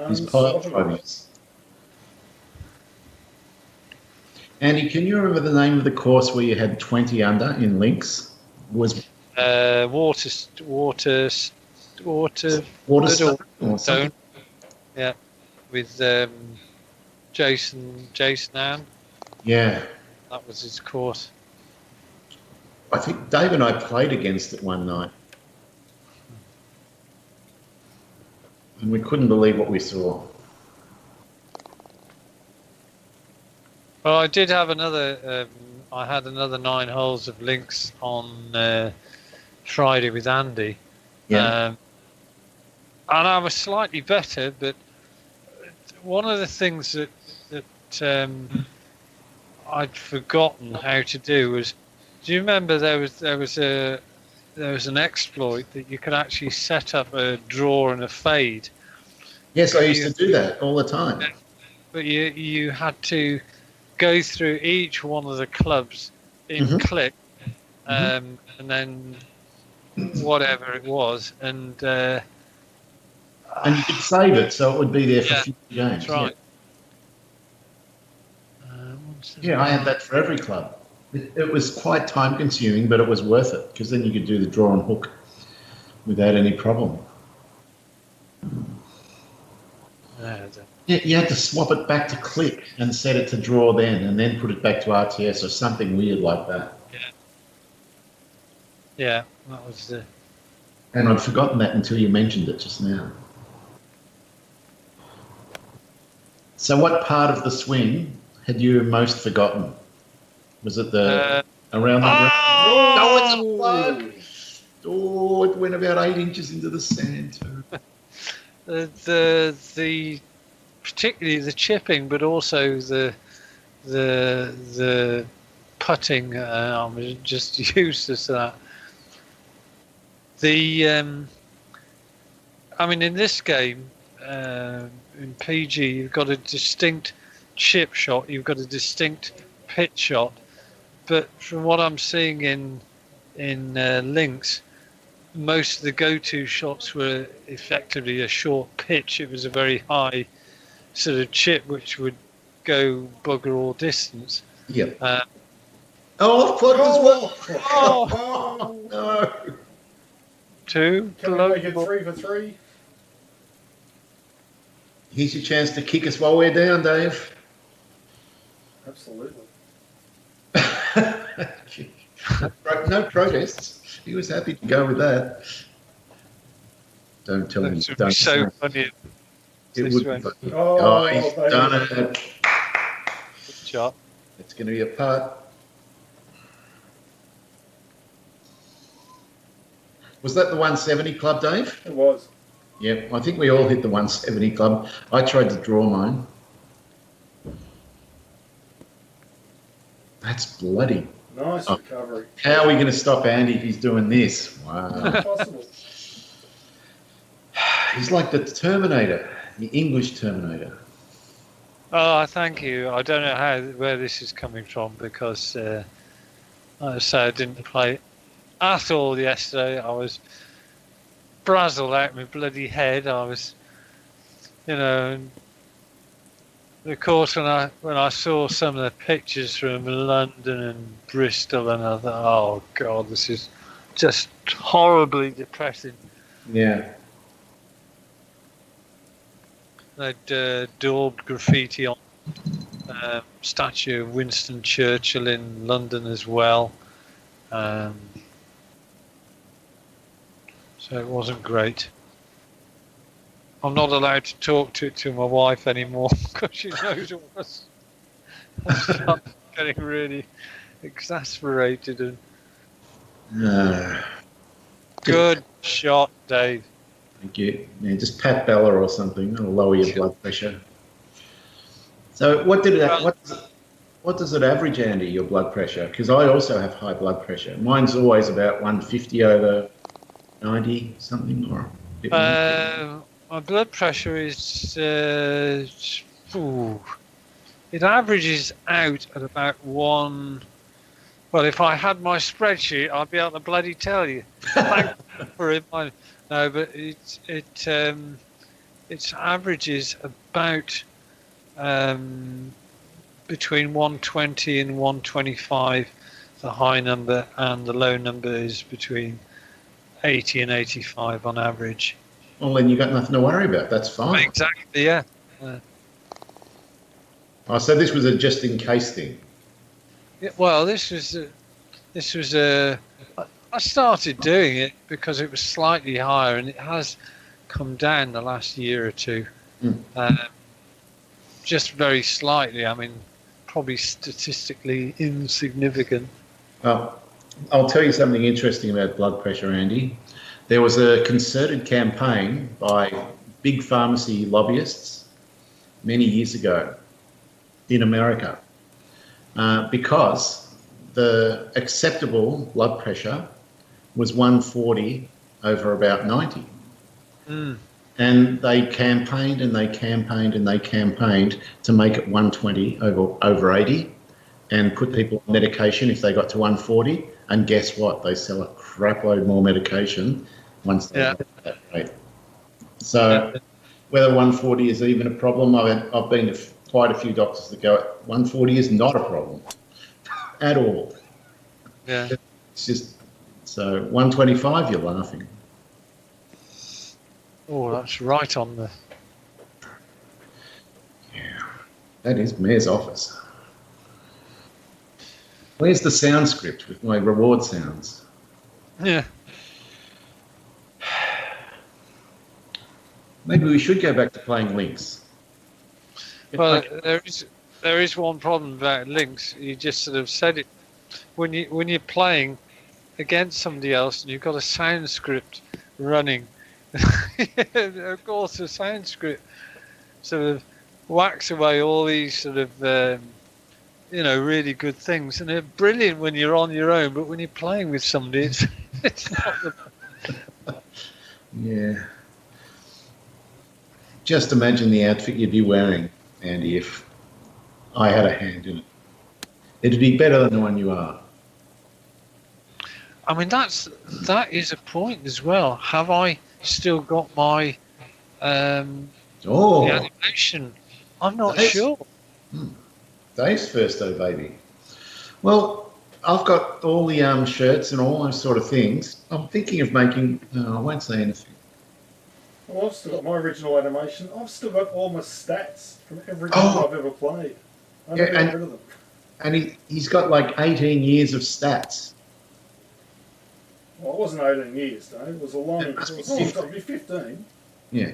He's pile Unstoppable. driving. Andy, can you remember the name of the course where you had 20 under in links? Was Waterstone Waterstone or something? Stone. Yeah, with Jason Ann. Yeah. That was his course. I think Dave and I played against it one night. And we couldn't believe what we saw. Well, I did have another. I had another 9 holes of links on Friday with Andy. Yeah. And I was slightly better, but one of the things that I'd forgotten how to do was. Do you remember there was an exploit that you could actually set up a draw and a fade, Yes, I used to do that all the time. but you had to go through each one of the clubs in Mhm. click, and then whatever it was, and And you could save it so it would be there for Yeah, future games. that's right. Yeah, I had that for every club. It was quite time consuming, but it was worth it because then you could do the draw and hook without any problem. Yeah, you had to swap it back to click and set it to draw then, and then put it back to RTS or something weird like that. Yeah, that was the. And I'd forgotten that until you mentioned it just now. So what part of the swing had you most forgotten? Was it the around the ground? Oh! it's a plug! Oh, it went about 8 inches into the sand too. The particularly the chipping, but also the putting. I'm just useless at that. I mean, in this game, in PG, you've got a distinct chip shot, you've got a distinct pitch shot, but from what I'm seeing in links, most of the go-to shots were effectively a short pitch. It was a very high sort of chip, which would go bugger all distance. Yep. Oh, flugged as well. Oh, No. Two. can we make it 3 for 3? Here's your chance to kick us while we're down, Dave. Absolutely. No protests. He was happy to go with that. Don't tell him. That would be so funny. It would be funny. Oh, He's baby. done it. Good job. It's going to be a part. Was that the 170 club, Dave? It was. Yep, I think we all hit the 170 club. I tried to draw mine. That's bloody. Nice recovery. How are we going to stop Andy if he's doing this? Wow. Impossible. He's like the Terminator, the English Terminator. Oh, thank you. I don't know where this is coming from because, like I say, I didn't play at all yesterday. I was frazzled out my bloody head. I was, and of course when I saw some of the pictures from London and Bristol, and I thought, oh God, this is just horribly depressing. Yeah. They'd daubed graffiti on statue of Winston Churchill in London as well. So it wasn't great. I'm not allowed to talk to my wife anymore because she knows it was. I start getting really exasperated. And good shot, Dave. Thank you. Yeah, just pat Bella or something. That'll lower your blood pressure. So what does it average, Andy, your blood pressure? Because I also have high blood pressure. Mine's always about 150 over 90 something or a bit more. My blood pressure is it averages out at about 1. Well, if I had my spreadsheet, I'd be able to bloody tell you. Thank you for it. No, but it averages about between 120 and 125, the high number, and the low number is between 80 and 85 on average. Well, then you've got nothing to worry about. That's fine. Exactly, yeah. Oh, so this was a just in case thing. Yeah, well, this was I started doing it because it was slightly higher, and it has come down the last year or two. Just very slightly. I mean, probably statistically insignificant. I'll tell you something interesting about blood pressure, Andy. There was a concerted campaign by big pharmacy lobbyists many years ago in America because the acceptable blood pressure was 140 over about 90. And they campaigned and they campaigned and they campaigned to make it 120 over 80 and put people on medication if they got to 140. And guess what? They sell a crapload more medication once they get to that rate. So whether 140 is even a problem, I've been to quite a few doctors that go, 140 is not a problem at all. Yeah. It's just, so 125, you're laughing. Oh, that's right on the... Yeah, that is Mayor's office. Where's the sound script with my reward sounds? Yeah. Maybe we should go back to playing Links. Well, there is one problem about links. You just sort of said it. When you're playing against somebody else and you've got a sound script running, of course the sound script sort of whacks away all these sort of really good things, and they're brilliant when you're on your own. But when you're playing with somebody, it's not the... Yeah. Just imagine the outfit you'd be wearing, Andy, if I had a hand in it. It'd be better than the one you are. I mean, that is a point as well. Have I still got my the animation? I'm not sure. Dave's first though, baby. Well, I've got all the shirts and all those sort of things. I'm thinking of making. No, I won't say anything. Well, I've still got my original animation. I've still got all my stats from every game I've ever played. I never got rid of them. and he's got like 18 years of stats. Well, it wasn't 18 years, Dave. It was a long, It must be time. It'd be 15. Yeah.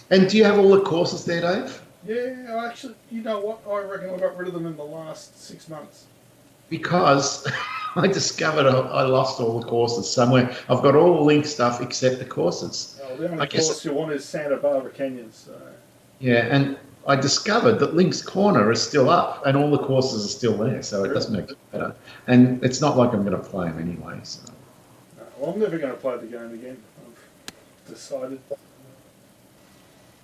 And do you have all the courses there, Dave? Yeah, actually, you know what? I reckon I got rid of them in the last 6 months. Because I discovered I lost all the courses somewhere. I've got all the link stuff except the courses. Oh, the only course you want is Santa Barbara Canyon. So. Yeah, and I discovered that Link's Corner is still up and all the courses are still there, so it doesn't make it better. And it's not like I'm going to play them anyway. So. No, well, I'm never going to play the game again. I've decided.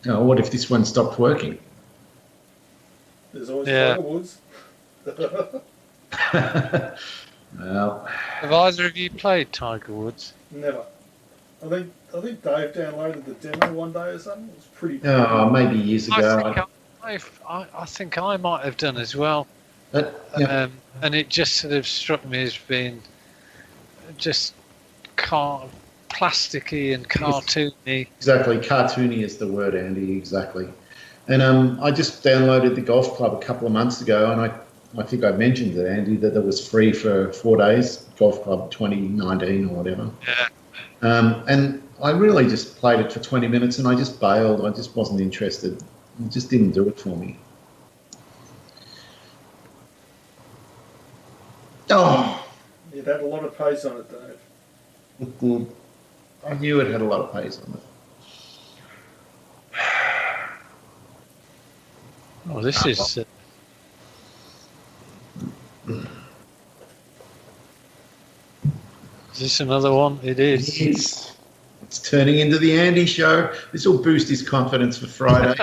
Oh, what if this one stopped working? There's always Tiger Woods. Well, Have either of you played Tiger Woods? Never. I think Dave downloaded the demo one day or something. It was pretty. oh, maybe years ago. I think I might have done as well. Yeah. And it just sort of struck me as being just plasticky and cartoony. Exactly, cartoony is the word, Andy. Exactly. And I just downloaded the golf club a couple of months ago, and I think I mentioned it, Andy, that it was free for 4 days, Golf Club 2019 or whatever. Yeah. And I really just played it for 20 minutes and I just bailed. I just wasn't interested. It just didn't do it for me. Oh! It had a lot of pace on it, Dave. I knew it had a lot of pace on it. Oh, this is... Is this another one? It is. It's turning into the Andy show. This will boost his confidence for Friday.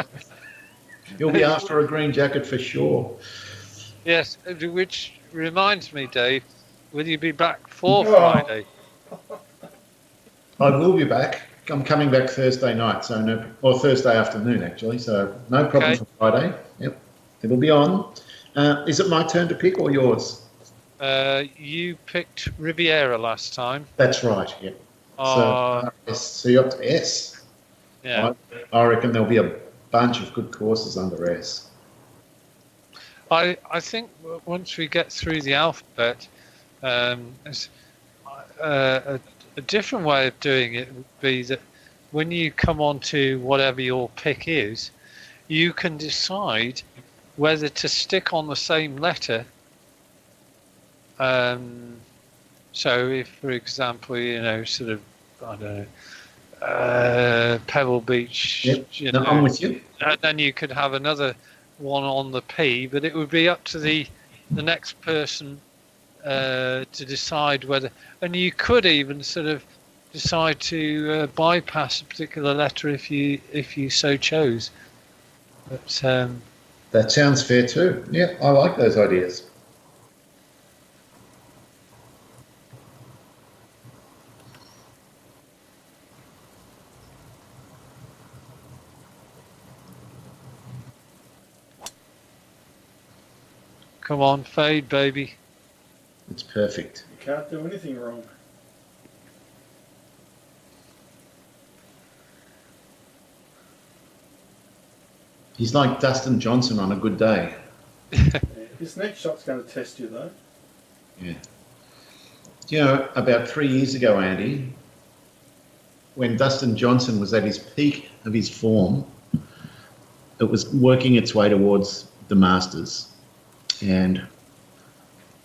He'll be after a green jacket for sure. Yes, which reminds me, Dave, will you be back for Friday? I will be back. I'm coming back Thursday night, or Thursday afternoon actually, so no problem for Friday. Yep, it'll be on. Is it my turn to pick or yours? You picked Riviera last time. That's right, yep. So you're up to S. Yeah. I reckon there'll be a bunch of good courses under S. I think once we get through the alphabet, a different way of doing it would be that when you come on to whatever your pick is, you can decide whether to stick on the same letter. So if, for example, sort of, I don't know, Pebble Beach, yep. I'm with you. And then you could have another one on the P, but it would be up to the next person to decide whether, and you could even sort of decide to bypass a particular letter if you so chose. But that sounds fair too. Yeah, I like those ideas. Come on, fade, baby. It's perfect. You can't do anything wrong. He's like Dustin Johnson on a good day. Yeah, his next shot's going to test you, though. Yeah. You know, about 3 years ago, Andy, when Dustin Johnson was at his peak of his form, it was working its way towards the Masters. And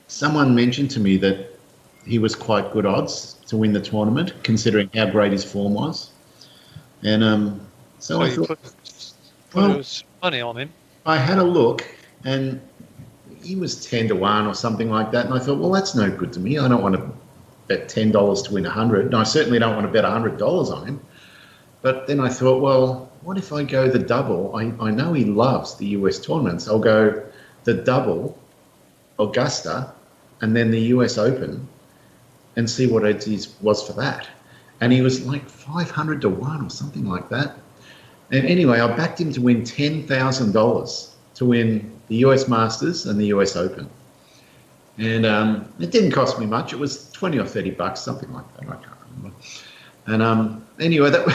someone mentioned to me that he was quite good odds to win the tournament, considering how great his form was. And so I thought, put money on him. I had a look, and he was 10 to 1 or something like that. And I thought, well, that's no good to me. I don't want to bet $10 to win 100. And I certainly don't want to bet $100 on him. But then I thought, well, what if I go the double? I know he loves the US tournaments. I'll go the double, Augusta, and then the US Open, and see what it was for that. And he was like 500 to 1 or something like that. And anyway, I backed him to win $10,000 to win the US Masters and the US Open. And it didn't cost me much. It was 20 or 30 bucks, something like that. I can't remember. And anyway, that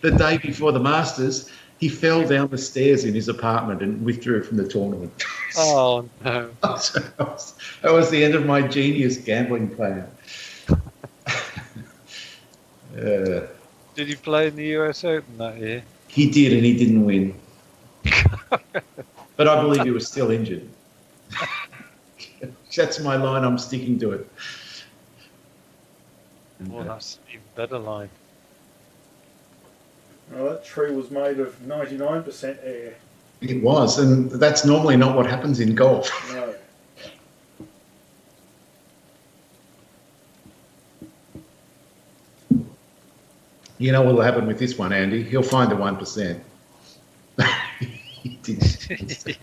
the day before the Masters, He fell down the stairs in his apartment and withdrew from the tournament. Oh no! So that was the end of my genius gambling plan. Did he play in the US Open that year? He did, and he didn't win. But I believe he was still injured. That's my line. I'm sticking to it. Well, that's an even better line. Well, that tree was made of 99% air. It was, and that's normally not what happens in golf. No. You know what will happen with this one, Andy? He'll find the 1%. He didn't.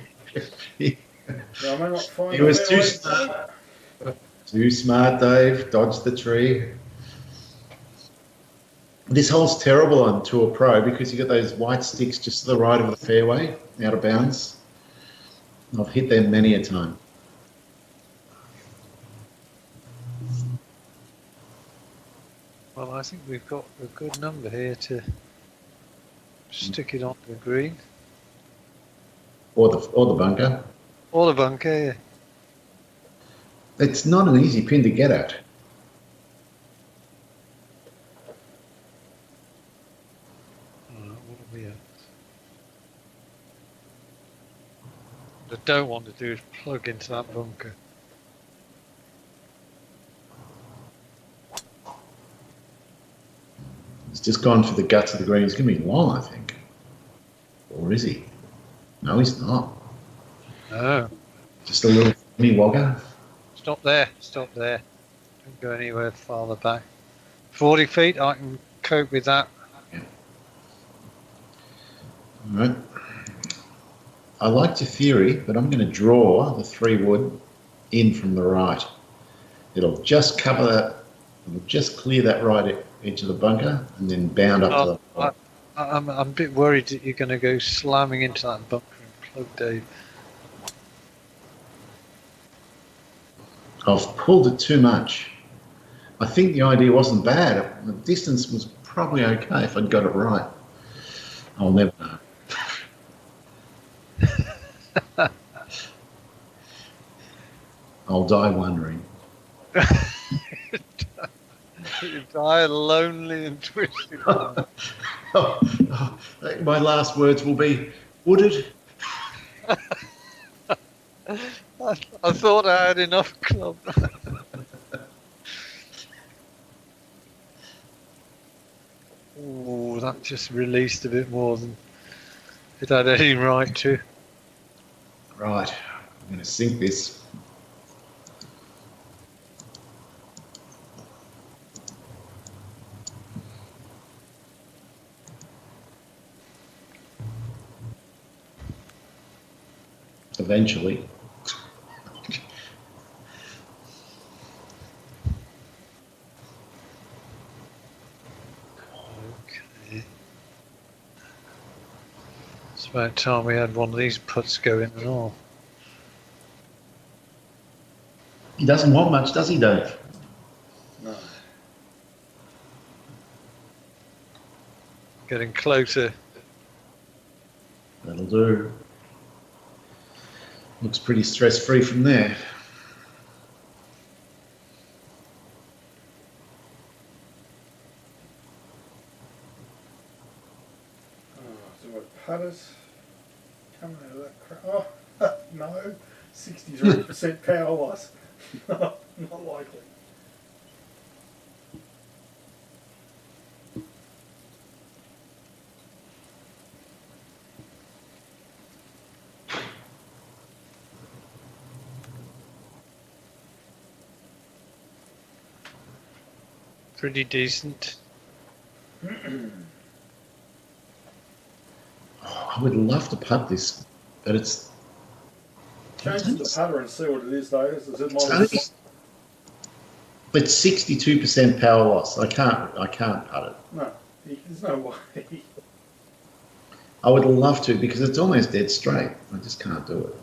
Now, I may not find He was the too fairway. smart. Too smart, Dave. Dodged the tree. This hole's terrible on Tour Pro because you got those white sticks just to the right of the fairway, out of bounds. I've hit them many a time. Well, I think we've got a good number here to stick it on the green. Or the bunker. Or the bunker, yeah. It's not an easy pin to get at. Alright, what are we at? What I don't want to do is plug into that bunker. He's just gone for the guts of the green. He's going to be long, I think. Or is he? No, he's not. No. Just a little me wogger. Stop there. Stop there. Don't go anywhere farther back. 40 feet, I can cope with that. Yeah. All right. I liked your theory, but I'm going to draw the 3-wood in from the right. It'll just cover that. It'll just clear that right edge of the bunker and then bound up to the right. I'm a bit worried that you're going to go slamming into that bunker and plug Dave. I've pulled it too much. I think the idea wasn't bad. The distance was probably okay if I'd got it right. I'll never know. I'll die wondering. You die lonely and twisted. My last words will be, would it? I thought I had enough club. Oh, that just released a bit more than it had any right to. Right, I'm going to sink this. Eventually. Okay. It's about time we had one of these putts going and all. He doesn't want much, does he, Dave? No. Getting closer. That'll do. Looks pretty stress-free from there. So what putters coming out of that crap? Oh, no. 63% power loss. Not likely. Pretty decent. I would love to putt this, but it's... Change to the putter and see what it is, though. Is it It's my only, but 62% power loss. I can't putt it. No, there's no way. I would love to because it's almost dead straight. I just can't do it.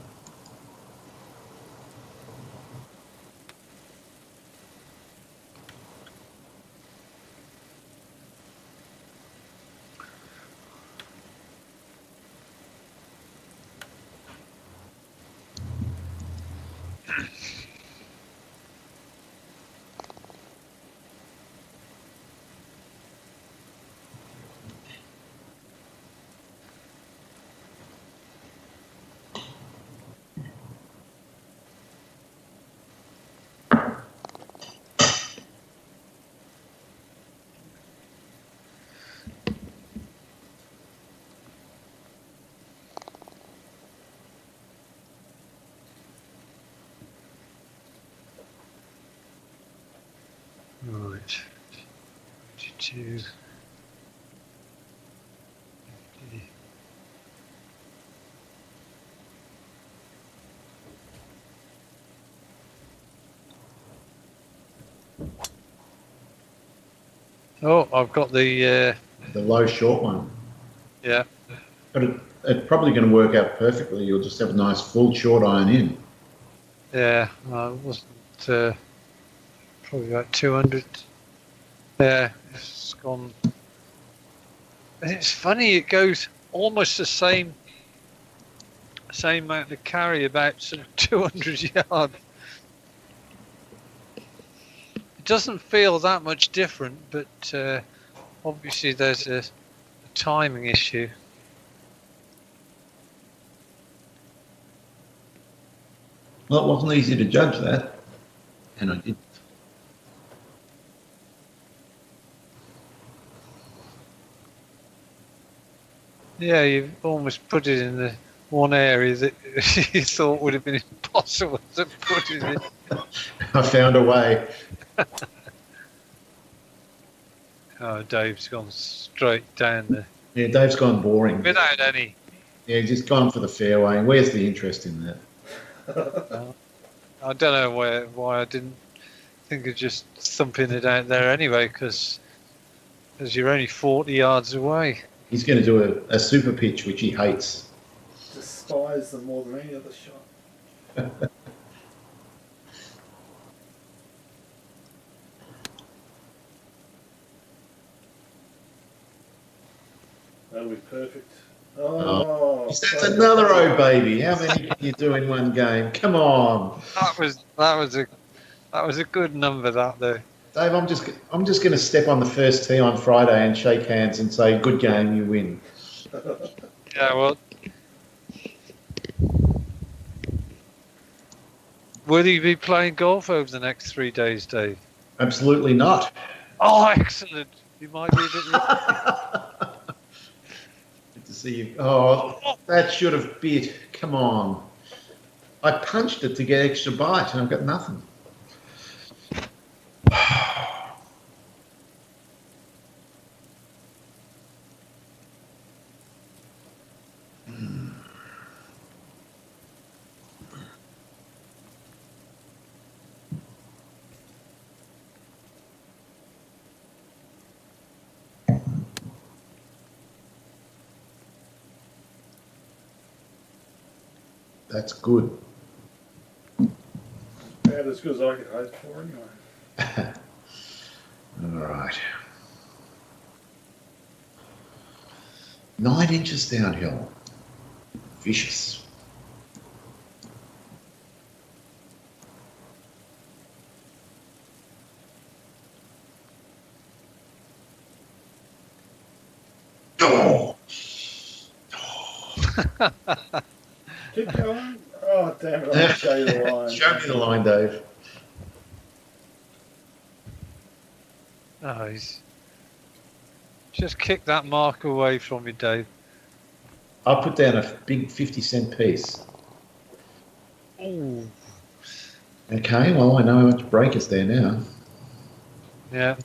2. Oh, I've got the low short one. yeah. But it's probably going to work out perfectly. You'll just have a nice full short iron in. Yeah, I wasn't probably about 200. Yeah, it's gone. And it's funny, it goes almost the same amount of carry, about sort of 200 yards. It doesn't feel that much different, but obviously there's a timing issue. Well, it wasn't easy to judge that, and I did. Yeah, you've almost put it in the one area that you thought would have been impossible to put it in. I found a way. Oh, Dave's gone straight down there Yeah, Dave's gone boring. without any. Yeah, he's just gone for the fairway. Where's the interest in that? I don't know why I didn't think of just thumping it out there anyway, because you're only 40 yards away. He's going to do a super pitch, which he hates. Despise them more than any other shot. That'll be perfect. Oh, That's another O baby. How many can you do in one game? Come on. That was a good number, that there. Dave, I'm just going to step on the first tee on Friday and shake hands and say, good game, you win. Yeah, well, will you be playing golf over the next 3 days, Dave? Absolutely not. Oh, excellent. You might be a bit. Good to see you. Oh, that should have bit. Come on. I punched it to get extra bite and I've got nothing. That's good. About as good as I could hope for anyway. All right. 9 inches downhill. Vicious. Oh! Keep going. Oh, damn it. I'll show you the line. Show me the line, Dave. Oh, he's just kick that mark away from you, Dave. I'll put down a big 50-cent piece. Oh, Okay, well, I know how much break is there now. yeah.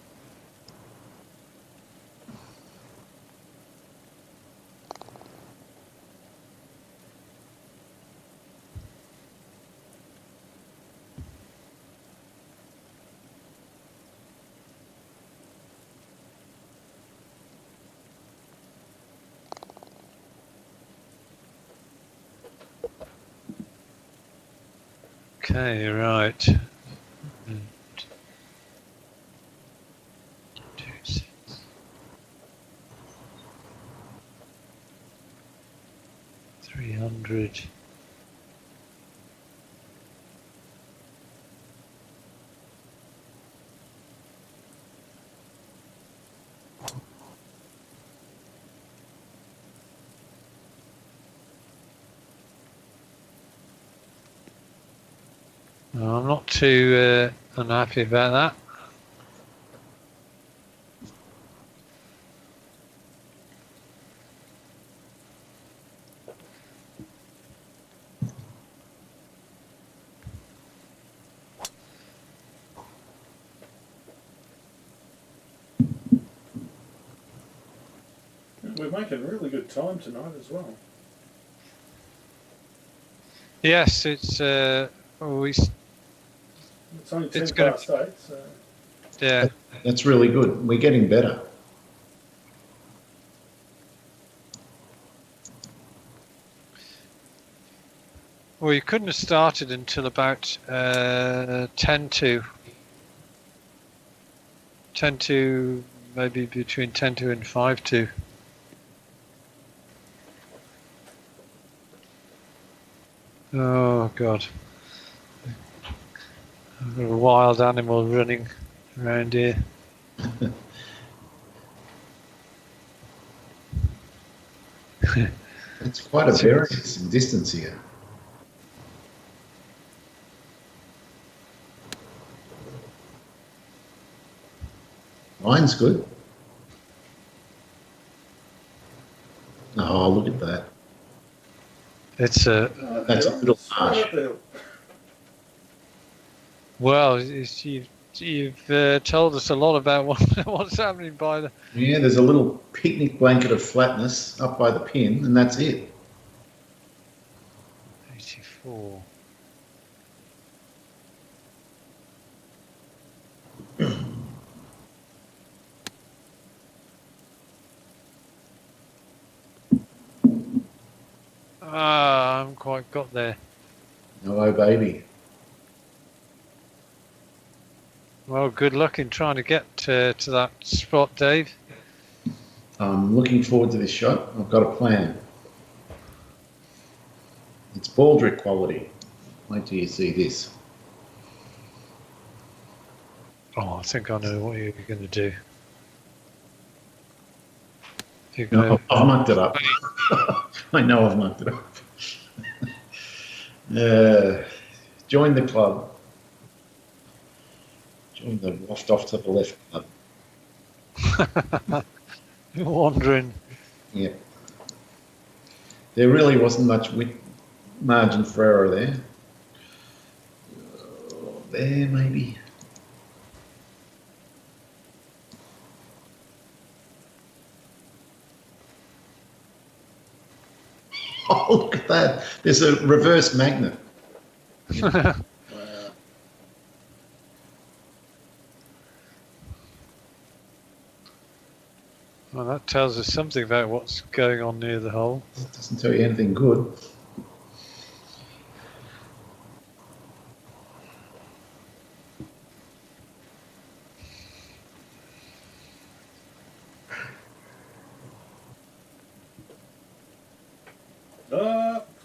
Okay, right. 2, 6. 300. No, I'm not too unhappy about that. We're making really good time tonight as well. Yes, it's It's only 10 it's going to past 8, so... yeah. That's really good. We're getting better. Well, you couldn't have started until about 10 to maybe between 10 to and 5 to. Oh God, a wild animal running around here. It's quite a variance in distance here. Mine's good. Oh, look at that. It's a That's a little Straight harsh. up the hill. well, you've told us a lot about what's happening by the. Yeah, there's a little picnic blanket of flatness up by the pin, and that's it. 84. I haven't quite got there. Hello, baby. Well, good luck in trying to get to that spot, Dave. I'm looking forward to this shot. I've got a plan. It's Baldrick quality. Wait till you see this. Oh, I think I know what you're going to do. You're No, going I've mucked it up. I know I've mucked it up. Join the club. Join the waft off to the left club. You're wandering. Yeah. There really wasn't much margin for error there. There, maybe. Oh, look at that. There's a reverse magnet. Wow. Well, that tells us something about what's going on near the hole. It doesn't tell you anything good.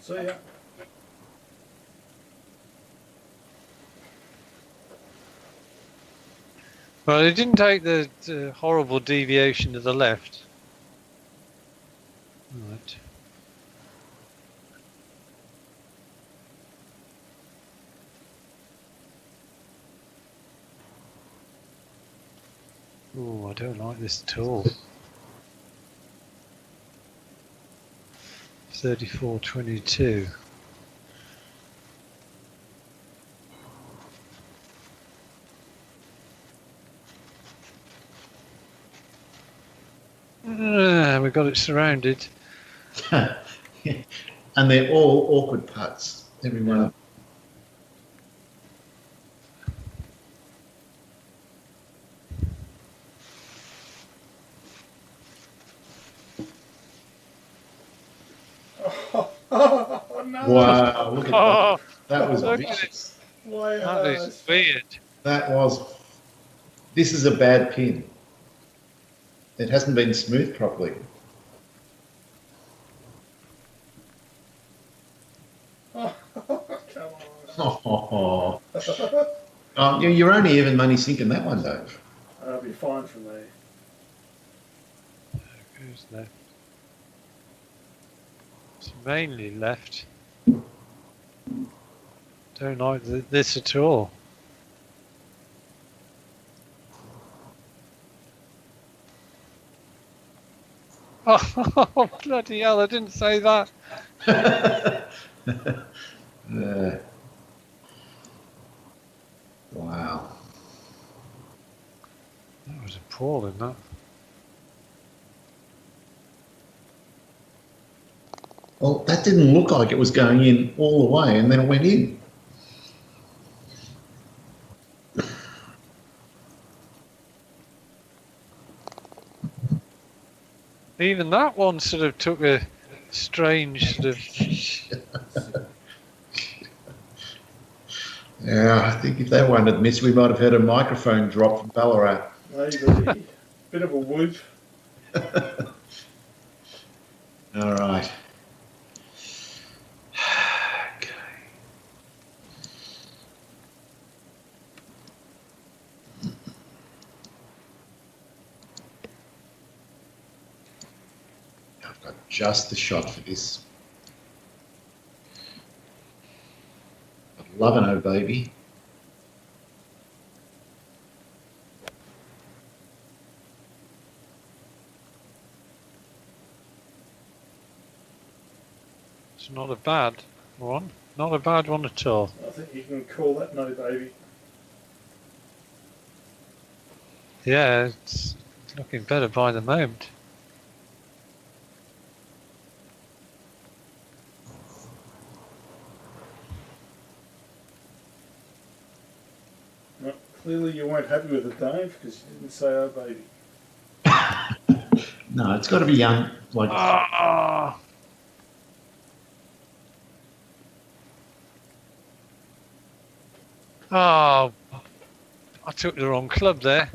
See ya. Well, it didn't take the horrible deviation to the left. Right. Oh, I don't like this at all. 34.22. We got it surrounded. And they're all awkward putts. Every one of them. Oh, no. Wow, look at Oh, that. That was look at vicious. Wow. that is weird. That was. This is a bad pin. It hasn't been smoothed properly. Oh, come Oh, on. you're only even money sinking that one, Dave. That'll be fine for me. Who's left? It's mainly left. Don't like this at all. Oh, bloody hell, I didn't say that. Wow. That was appalling, that. Well, that didn't look like it was going in all the way, and then it went in. Even that one sort of took a strange sort of. Yeah, I think if that one had missed, we might have had a microphone drop from Ballarat. Maybe. Bit of a whoop. All right. Okay. I've got just the shot for this. I'd love an oh baby. It's not a bad one. Not a bad one at all. I think you can call that no baby. Yeah, it's looking better by the moment. No, clearly you weren't happy with it, Dave, because you didn't say oh baby. No, it's got to be young. Like Ah! Oh, I took the wrong club there.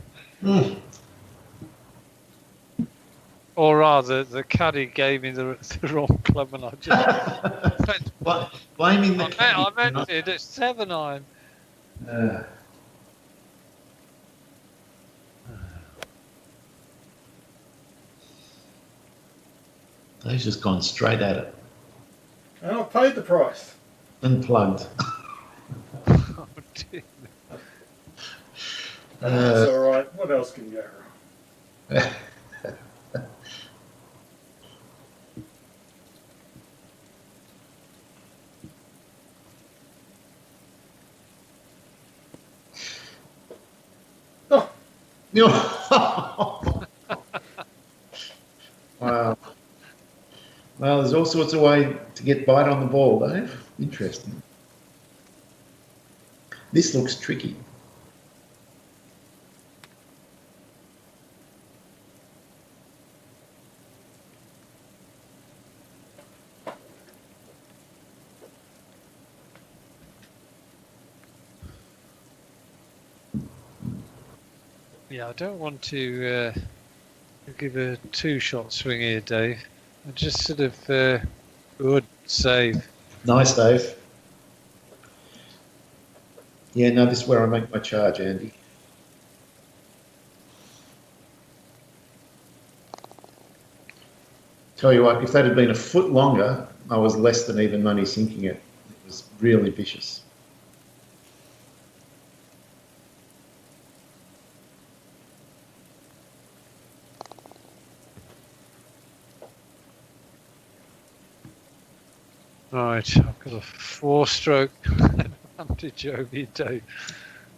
Or rather, the caddy gave me the wrong club, and I just blaming the I caddy. meant it at 7-iron. They've just gone straight at it. And I paid the price. Unplugged. Oh, dear. That's all right. What else can go wrong? Wow. Well, there's all sorts of ways to get bite on the ball, Dave. Interesting. This looks tricky. Yeah, I don't want to give a two-shot swing here, Dave. I just sort of would save. Nice, Dave. Yeah, no, this is where I make my charge, Andy. Tell you what, if that had been a foot longer, I was less than even money sinking it. It was really vicious. Right, I've got a 4-stroke advantage over you, Dave.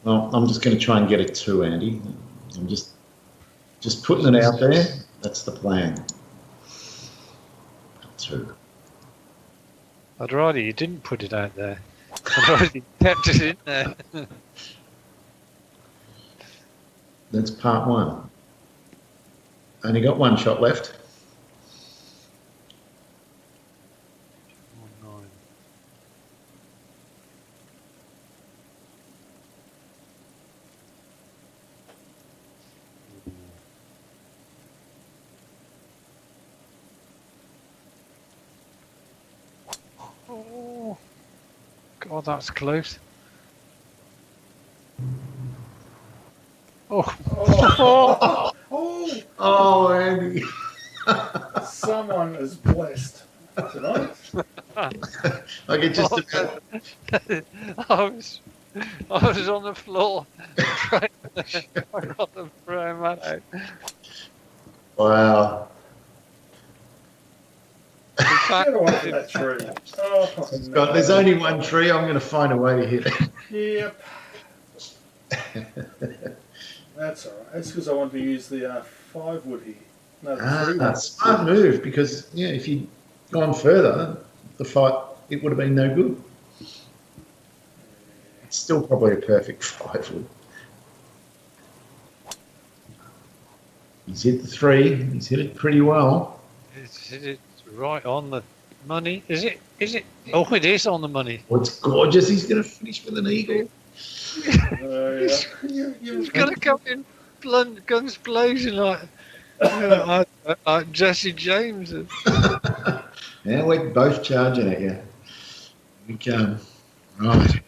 Well, I'm just going to try and get a 2, Andy. I'm just putting it out there. That's the plan. 2. I'd rather you didn't put it out there. I'd rather you kept it in there. That's part 1. Only got 1 shot left. Oh, God, that's close. Oh, Oh, oh, Oh, Andy. someone is blessed tonight. I could just about... I was on the floor trying to, I got the throw man out. Wow. Get away from that tree. Oh, no. God, there's only 1 tree. I'm going to find a way to hit it. Yep. That's all right. That's because I want to use the 5 wood here. No, the 3 wood. Smart move, because yeah, if you gone further, the fight, it would have been no good. It's still probably a perfect 5 wood. He's hit the 3. He's hit it pretty well. Is it right on the money? Is it? Is it? Oh, it is on the money. Oh, it's gorgeous. He's going to finish with an eagle. He's got to come in guns blazing like Jesse James. Yeah, we're both charging at you. We come. Right.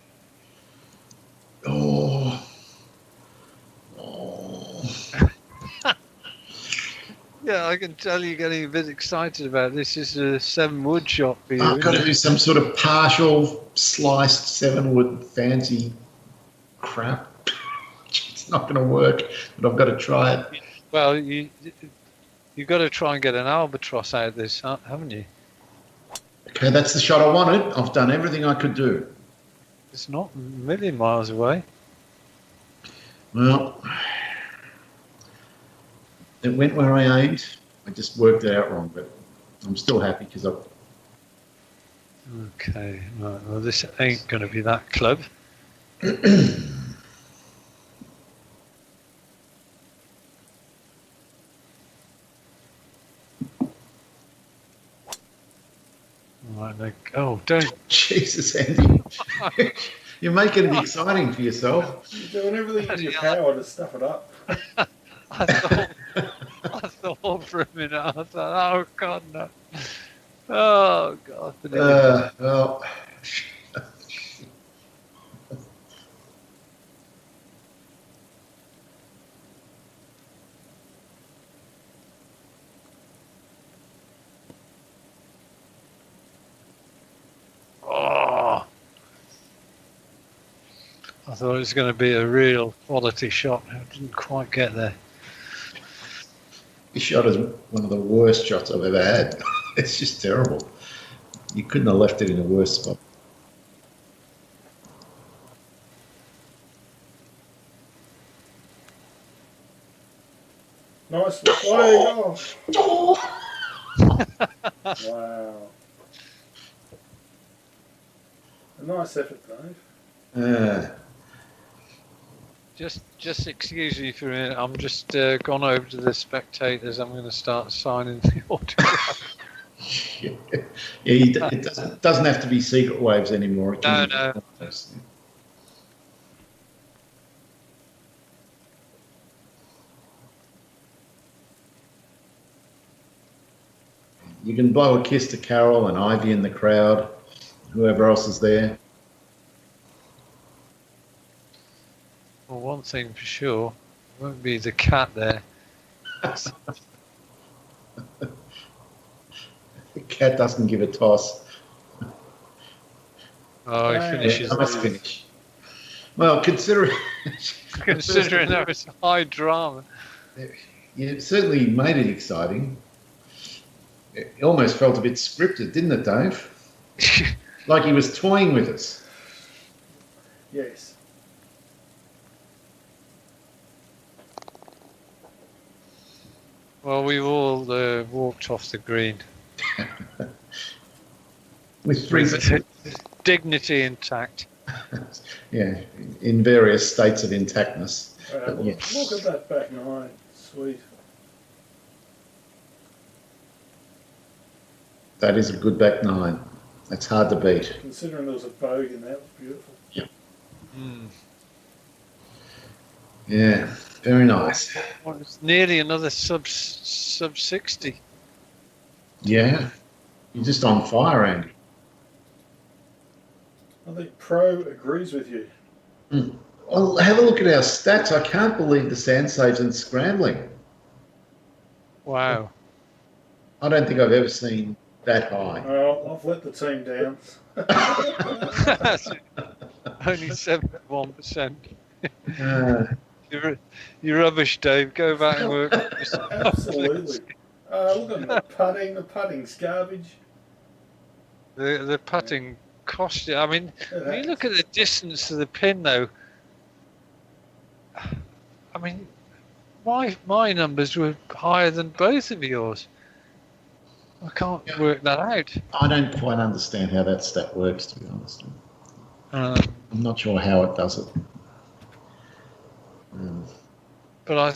Oh. Yeah, I can tell you're getting a bit excited about this. This is a 7 wood shot for you. I've got to do some sort of partial sliced 7 wood fancy crap. It's not going to work, but I've got to try it. Well, you've got to try and get an albatross out of this, haven't you? Okay, that's the shot I wanted. I've done everything I could do. It's not a million miles away. Well, it went where I aimed. I just worked it out wrong, but I'm still happy because I've... Okay, right, well, this ain't going to be that club. Right, oh, don't... Jesus, Andy. You're making it exciting for yourself. You're doing everything in your power to stuff it up. I thought for a minute, I thought, oh God, no. Oh God. Well, oh. I thought it was going to be a real quality shot. I didn't quite get there. this shot is one of the worst shots I've ever had. It's just terrible. You couldn't have left it in a worse spot. Nice play. Oh. Wow. A nice effort, Dave. Just excuse me for a minute. I'm just gone over to the spectators. I'm going to start signing the autograph. Yeah, it doesn't have to be secret waves anymore. It can No. be- You can blow a kiss to Carol and Ivy in the crowd, whoever else is there. Well, one thing for sure, it won't be the cat there. The cat doesn't give a toss. Oh, he finishes. I must finish. Well, considering Considering that was high drama. you certainly made it exciting. It almost felt a bit scripted, didn't it, Dave? Like he was toying with us. Yes. Well, we've all walked off the green. With 3 dignity intact. Yeah, in various states of intactness. But Look at that back 9. Sweet. That is a good back 9. That's hard to beat. Considering there was a bogue in that, it was beautiful. Mm. Yeah, very nice. Well, it's nearly another sub 60. Yeah, you're just on fire, Andy. I think Pro agrees with you. Well, have a look at our stats. I can't believe the sand saves and scrambling. Wow. I don't think I've ever seen that high. Well, I've let the team down. Only 71%. Uh, You're rubbish, Dave. Go back and work. Absolutely. Look at the putting. The putting's garbage. The putting cost you. I mean, when you look at the distance of the pin, though, I mean, my numbers were higher than both of yours. I can't work that out. I don't quite understand how that stat works, to be honest. Um, I'm not sure how it does it. but I